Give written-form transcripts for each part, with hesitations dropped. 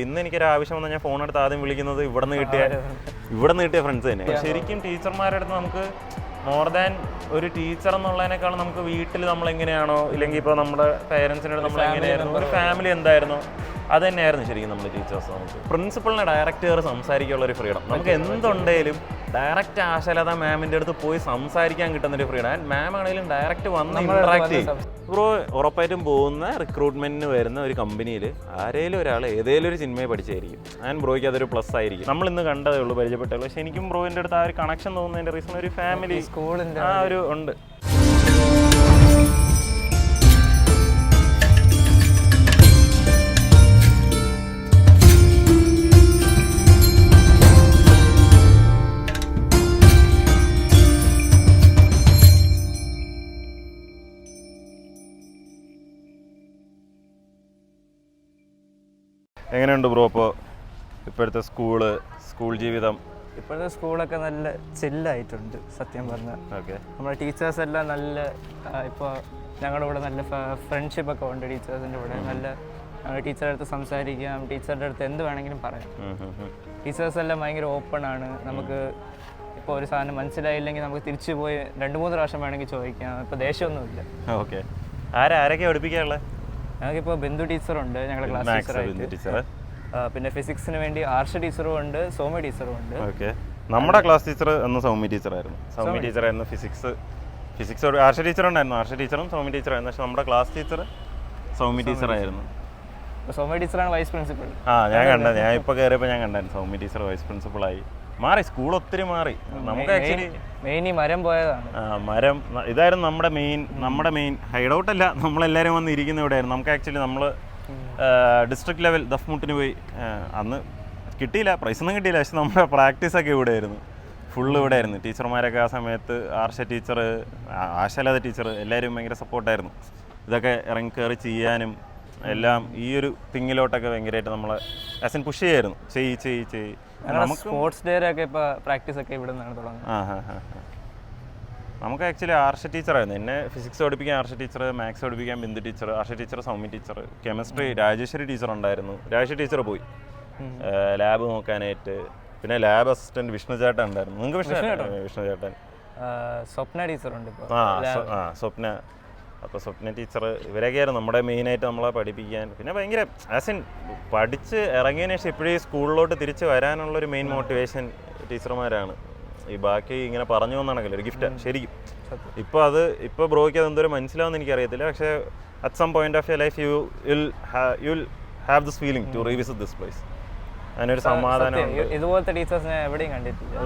ഇന്ന് എനിക്കൊരു ആവശ്യം വന്നാൽ ഞാൻ ഫോൺ എടുത്ത് ആദ്യം വിളിക്കുന്നത് ഇവിടെ നിന്ന് കിട്ടിയ ഫ്രണ്ട്സ് തന്നെ. ശരിക്കും ടീച്ചർമാരുടെ അടുത്ത് നമുക്ക് മോർ ദാൻ ഒരു ടീച്ചർ എന്നുള്ളതിനേക്കാളും നമുക്ക് വീട്ടിൽ നമ്മളെങ്ങനെയാണോ ഇല്ലെങ്കിൽ ഇപ്പോൾ നമ്മുടെ പേരൻസിനോട് നമ്മൾ എങ്ങനെയായിരുന്നു ഒരു ഫാമിലി എന്തായിരുന്നോ അത് തന്നെയായിരുന്നു ശരിക്കും നമ്മൾ ടീച്ചേഴ്സ്. നമുക്ക് പ്രിൻസിപ്പളിനെ ഡയറക്റ്റ് കയറി സംസാരിക്കാനുള്ള ഒരു ഫ്രീഡം, നമുക്ക് എന്തുണ്ടെങ്കിലും ഡയറക്റ്റ് ആശാലത മാമിൻ്റെ അടുത്ത് പോയി സംസാരിക്കാൻ കിട്ടുന്നൊരു ഫ്രീഡം. ആൻഡ് മാം ആണെങ്കിലും ഡയറക്റ്റ് വന്ന് ഇൻട്രാക്ട് ചെയ്യും. ബ്രോ ഉറപ്പായിട്ടും പോകുന്ന റിക്രൂട്ട്മെന്റിന് വരുന്ന ഒരു കമ്പനിയിൽ ആരെങ്കിലും ഒരാൾ ഏതെങ്കിലും ഒരു സിനിമയെ പഠിച്ചായിരിക്കും. ആൻഡ് ബ്രോയ്ക്ക് അതൊരു പ്ലസ് ആയിരിക്കും. നമ്മൾ ഇന്ന് കണ്ടതേ ഉള്ളൂ, പരിചയപ്പെട്ടേ. പക്ഷെ എനിക്കും ബ്രോയിൻ്റെ അടുത്ത് ആ ഒരു കണക്ഷൻ തോന്നുന്നതിൻ്റെ റീസൺ ഒരു ഫാമിലി ആ ഒരു ഉണ്ട്. എങ്ങനെയുണ്ട് ബ്രോ ഇപ്പോൾ ഇപ്പോഴത്തെ സ്കൂൾ ജീവിതം? ഇപ്പോഴത്തെ സ്കൂളൊക്കെ നല്ല ചില്ലായിട്ടുണ്ട് സത്യം പറഞ്ഞാൽ. ഓക്കെ, നമ്മുടെ ടീച്ചേഴ്സ് എല്ലാം നല്ല ഇപ്പോൾ ഞങ്ങളുടെ കൂടെ നല്ല ഫ്രണ്ട്ഷിപ്പൊക്കെ ഉണ്ട് ടീച്ചേഴ്സിൻ്റെ കൂടെ. നല്ല ടീച്ചറുടെ അടുത്ത് സംസാരിക്കാം, ടീച്ചറുടെ അടുത്ത് എന്ത് വേണമെങ്കിലും പറയാം. ടീച്ചേഴ്സ് എല്ലാം ഭയങ്കര ഓപ്പൺ ആണ്. നമുക്ക് ഇപ്പോൾ ഒരു സാധനം മനസ്സിലായില്ലെങ്കിൽ നമുക്ക് തിരിച്ചു പോയി 2-3 പ്രാവശ്യം വേണമെങ്കിൽ ചോദിക്കാം. ഇപ്പോൾ ദേഷ്യമൊന്നുമില്ല. ഓക്കെ, ആരൊക്കെ പഠിപ്പിക്കാനുള്ളത്? ഞങ്ങൾക്കിപ്പോൾ ബിന്ദു ടീച്ചറുണ്ട്, ഞങ്ങളുടെ ക്ലാസ് ടീച്ചർ. പിന്നെ ഫിസിക്സിന് വേണ്ടി ആർഷ ടീച്ചറും ഉണ്ട്, സൗമ്യ ടീച്ചറും ഉണ്ട്. ഓക്കെ, നമ്മുടെ ക്ലാസ് ടീച്ചർ അന്ന് സൗമ്യ ടീച്ചറായിരുന്നു. ഫിസിക്സ് ആർഷ ടീച്ചറുണ്ടായിരുന്നു. ആർഷ ടീച്ചറും സൗമ്യ ടീച്ചറായിരുന്നു. പക്ഷെ നമ്മുടെ ക്ലാസ് ടീച്ചർ സൗമ്യ ടീച്ചറായിരുന്നു. സൗമ്യ ടീച്ചറാണ് വൈസ് പ്രിൻസിപ്പൾ. ഞാൻ ഇപ്പോൾ കയറിയപ്പോൾ ഞാൻ കണ്ടായിരുന്നു സൗമ്യ ടീച്ചർ വൈസ് പ്രിൻസിപ്പളായി. മാറി, സ്കൂൾ ഒത്തിരി മാറി. നമുക്ക് ആക്ച്വലി മെയിൻ ഈ മരം പോയതാണ്. മരം ഇതായിരുന്നു നമ്മുടെ മെയിൻ ഹൈഡ് ഔട്ട്. അല്ല, നമ്മളെല്ലാവരും വന്ന് ഇരിക്കുന്ന ഇവിടെയായിരുന്നു. നമുക്ക് ആക്ച്വലി നമ്മൾ ഡിസ്ട്രിക്ട് ലെവൽ ദഫ്മുട്ടിന് പോയി. അന്ന് കിട്ടിയില്ല, പ്രൈസൊന്നും കിട്ടിയില്ല. പക്ഷെ നമ്മുടെ പ്രാക്ടീസൊക്കെ ഇവിടെ ആയിരുന്നു, ഫുള്ള് ഇവിടെ ആയിരുന്നു. ടീച്ചർമാരൊക്കെ ആ സമയത്ത് ആർഷ ടീച്ചർ, ആശാലത ടീച്ചർ എല്ലാവരും ഭയങ്കര സപ്പോർട്ടായിരുന്നു. ഇതൊക്കെ ഇറങ്ങി കയറി ചെയ്യാനും എല്ലാം ഈ ഒരു തിങ്ങിലോട്ടൊക്കെ ഭയങ്കരമായിട്ട് നമ്മളെ ആസ് ഇൻ പുഷ് ചെയ്യായിരുന്നു. ചെയ്യ് നമുക്ക് സ്പോർട്സ് ഡേ ഒക്കെ ഇപ്പോൾ പ്രാക്ടീസ് ഒക്കെ ഇവിടെ നിന്നാണ് തുടങ്ങുന്നത്. നമുക്ക് ആക്ച്വലി ആർഷ ടീച്ചറായിരുന്നു. എന്നെ ഫിസിക്സ് പഠിപ്പിക്കാൻ ആർഷ ടീച്ചർ, മാത്സ് പഠിപ്പിക്കാൻ Bindu teacher, Arsha teacher Soumya teacher, chemistry Rajeshwari teacher ഉണ്ടായിരുന്നു. രാജേശ്വരി ടീച്ചർ പോയി ലാബ് നോക്കാനായിട്ട്. പിന്നെ ലാബ് അസിസ്റ്റന്റ് വിഷ്ണു ചേട്ടൻ ഉണ്ടായിരുന്നു. നിങ്ങൾക്ക് വിഷ്ണു ചേട്ടൻ, സ്വപ്ന ടീച്ചറുണ്ട്. സ്വപ്ന. അപ്പോൾ സ്വപ്ന ടീച്ചർ, ഇവരൊക്കെയായിരുന്നു നമ്മുടെ മെയിനായിട്ട് നമ്മളെ പഠിപ്പിക്കാൻ. പിന്നെ ഭയങ്കര ആസ് ഇൻ പഠിച്ച് ഇറങ്ങിയതിന് ശേഷം ഇപ്പോഴും സ്കൂളിലോട്ട് തിരിച്ച് വരാനുള്ളൊരു മെയിൻ മോട്ടിവേഷൻ ടീച്ചർമാരാണ്. ഈ ബാക്കി ഇങ്ങനെ പറഞ്ഞു വന്നാണെങ്കിലും ഒരു ഗിഫ്റ്റ് ശരിക്കും. ഇപ്പോൾ ബ്രോയ്ക്ക് അതെന്തോരം മനസ്സിലാവുമെന്ന് എനിക്കറിയത്തില്ല. പക്ഷേ at some point of your life you will have this feeling to revisit this place. അതിനൊരു സമാധാനം. ഇതുപോലത്തെ ടീച്ചേഴ്സിനെ എവിടെയും കണ്ടിട്ടില്ല.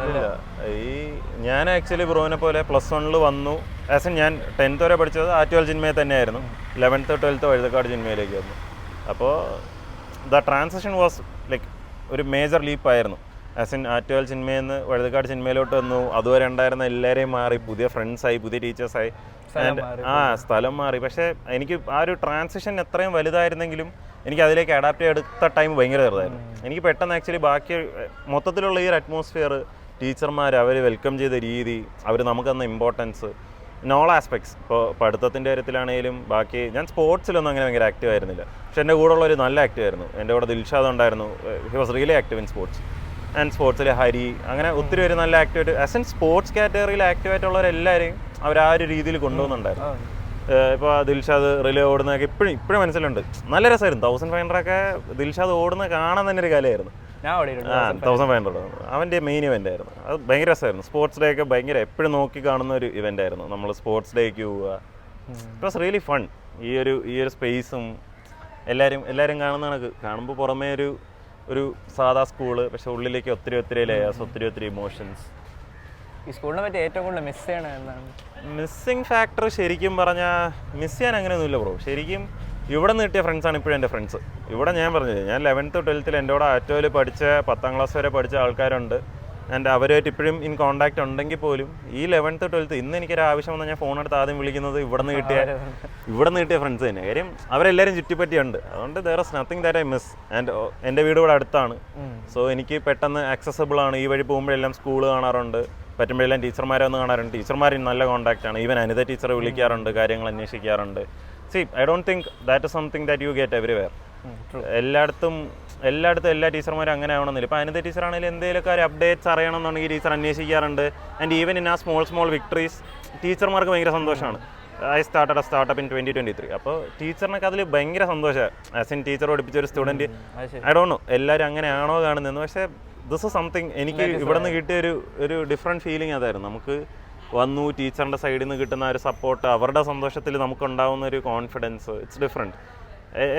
ഞാൻ ആക്ച്വലി ബ്രോനെ പോലെ +1 വന്നു. ആസ് ഇൻ ഞാൻ 10th വരെ പഠിച്ചത് ആറ്റുവൽ ജിന്മയിൽ തന്നെയായിരുന്നു. 11th 12th വഴുതക്കാട് ജിന്മയിലേക്ക് വന്നു. അപ്പോൾ ദ ട്രാൻസിഷൻ വാസ് ലൈക്ക് ഒരു മേജർ ലീപ്പായിരുന്നു. ആസ് ഇൻ ആറ്റുവൽ ജിന്മയിൽ നിന്ന് വഴുതക്കാട് ജിന്മയിലോട്ട് വന്നു. അതുവരെ ഉണ്ടായിരുന്ന എല്ലാവരെയും മാറി, പുതിയ ഫ്രണ്ട്സായി, പുതിയ ടീച്ചേഴ്സായി, സ്ഥലം മാറി. പക്ഷേ എനിക്ക് ആ ഒരു ട്രാൻസിഷൻ എത്രയും വലുതായിരുന്നെങ്കിലും എനിക്ക് അതിലേക്ക് അഡാപ്റ്റ് ചെയ്തെടുത്ത ടൈം ഭയങ്കര ചെറുതായിരുന്നു. എനിക്ക് പെട്ടെന്ന് ആക്ച്വലി ബാക്കി മൊത്തത്തിലുള്ള ഈ ഒരു അറ്റ്മോസ്ഫിയർ, ടീച്ചർമാർ അവർ വെൽക്കം ചെയ്ത രീതി, അവർ നമുക്ക് തന്ന ഇമ്പോർട്ടൻസ് ഇൻ ഓൾ ആസ്പെക്ട്സ്. ഇപ്പോൾ പഠിത്തത്തിൻ്റെ കാര്യത്തിലാണെങ്കിലും ബാക്കി ഞാൻ സ്പോർട്സിലൊന്നും അങ്ങനെ ഭയങ്കര ആക്റ്റീവ് ആയിരുന്നില്ല. പക്ഷെ എൻ്റെ കൂടെ ഉള്ളൊരു നല്ല ആക്റ്റീവ് ആയിരുന്നു. എൻ്റെ കൂടെ ദിൽഷാദ് ഉണ്ടായിരുന്നു. He was really active in sports. And സ്പോർട്സിൽ ഹരി, അങ്ങനെ ഒത്തിരി പേര് നല്ല ആക്റ്റീവായിട്ട് ആസ് ഇൻ സ്പോർട്സ് കാറ്റഗറിയിൽ ആക്റ്റീവായിട്ടുള്ളവരെല്ലാവരെയും അവർ ആ ഒരു രീതിയിൽ കൊണ്ടുപോകുന്നുണ്ടായിരുന്നു. ഇപ്പോൾ ദിൽഷാദ് റിലേ ഓടുന്നതൊക്കെ ഇപ്പോഴും മനസ്സിലുണ്ട്. നല്ല രസമായിരുന്നു. 1500 ദിൽഷാദ് ഓടുന്ന കാണാൻ തന്നെ ഒരു കലയായിരുന്നു. 1500 അവൻ്റെ മെയിൻ ഇവൻ്റ് ആയിരുന്നു. അത് ഭയങ്കര രസമായിരുന്നു. സ്പോർട്സ് ഡേ ഒക്കെ ഭയങ്കര എപ്പോഴും നോക്കി കാണുന്ന ഒരു ഇവൻ്റ് ആയിരുന്നു. നമ്മൾ സ്പോർട്സ് ഡേക്ക് പോവുക, ഇറ്റ് വാസ് റിയലി ഫൺ. ഈ ഒരു സ്പേസും എല്ലാവരും കാണുമ്പോൾ പുറമേ ഒരു സാധാ സ്കൂള്, പക്ഷെ ഉള്ളിലേക്ക് ഒത്തിരി ലേയേഴ്സ്, ഒത്തിരി ഇമോഷൻസ്. ഈ സ്കൂളിനെ പറ്റി ഏറ്റവും കൂടുതൽ മിസ് ചെയ്യണത് എന്താണ്? മിസ്സിങ് ഫാക്ടർ ശരിക്കും പറഞ്ഞാൽ മിസ് ചെയ്യാൻ അങ്ങനെയൊന്നുമില്ല ബ്രോ. ശരിക്കും ഇവിടെ നിന്ന് കിട്ടിയ ഫ്രണ്ട്സാണ് ഇപ്പോഴും എൻ്റെ ഫ്രണ്ട്സ്. ഇവിടെ ഞാൻ പറഞ്ഞത്, ഞാൻ 11th 12th എൻ്റെ കൂടെ ആറ്റോയിൽ പഠിച്ച 10ാം ക്ലാസ് വരെ പഠിച്ച ആൾക്കാരുണ്ട്. ആൻഡ് അവരുമായിട്ട് ഇപ്പോഴും ഇൻ കോൺടാക്റ്റ് ഉണ്ടെങ്കിൽ പോലും ഈ 11th 12th ഇന്ന് എനിക്കൊരു ആവശ്യം വന്നാൽ ഞാൻ ഫോൺ എടുത്ത് ആദ്യം വിളിക്കുന്നത് ഇവിടെ നിന്ന് കിട്ടിയ ഫ്രണ്ട്സ് തന്നെ. കാര്യം അവരെല്ലാവരും ചുറ്റിപ്പറ്റിയുണ്ട്. അതുകൊണ്ട് there is nothing that I miss. And എൻ്റെ വീട് ഇവിടെ അടുത്താണ്. സോ എനിക്ക് പെട്ടെന്ന് ആക്സസബിൾ ആണ്. ഈ വഴി പോകുമ്പോഴെല്ലാം സ്കൂൾ കാണാറുണ്ട്, പറ്റുമ്പോഴെല്ലാം ടീച്ചർമാരെ ഒന്ന് കാണാറുണ്ട്. ടീച്ചർമാരും നല്ല കോൺടാക്റ്റാണ്. ഈവൻ അനിത ടീച്ചറെ വിളിക്കാറുണ്ട്, കാര്യങ്ങൾ അന്വേഷിക്കാറുണ്ട്. See, I don't think that is something that you get everywhere. എല്ലായിടത്തും എല്ലായിടത്തും എല്ലാ ടീച്ചർമാരും അങ്ങനെ ആവണമെന്നില്ല. ഇപ്പോൾ അനിത ടീച്ചറാണെങ്കിലും എന്തെങ്കിലുമൊക്കെ ഒരു അപ്ഡേറ്റ്സ് അറിയണമെന്നുണ്ടെങ്കിൽ ടീച്ചർ അന്വേഷിക്കാറുണ്ട്. And even in a small victories ടീച്ചർമാർക്ക് ഭയങ്കര സന്തോഷമാണ്. I started a startup in 2023. അപ്പോൾ ടീച്ചറിനൊക്കെ അതിൽ ഭയങ്കര സന്തോഷമാണ്. ആസ് ഇൻ ടീച്ചർ പഠിപ്പിച്ച ഒരു സ്റ്റുഡൻറ്റ്. ഐ ഡോണ്ട് നോ എല്ലാവരും അങ്ങനെയാണോ കാണുന്നതെന്ന്. പക്ഷേ ദിസ് ഇസ് സംതിങ് എനിക്ക് ഇവിടെ നിന്ന് കിട്ടിയ ഒരു ഡിഫറെൻറ്റ് ഫീലിംഗ് അതായിരുന്നു. നമുക്ക് വന്നു ടീച്ചറിൻ്റെ സൈഡിൽ നിന്ന് കിട്ടുന്ന ഒരു സപ്പോർട്ട്, അവരുടെ സന്തോഷത്തിൽ നമുക്കുണ്ടാകുന്ന ഒരു കോൺഫിഡൻസ്, ഇറ്റ്സ് ഡിഫറെൻറ്റ്.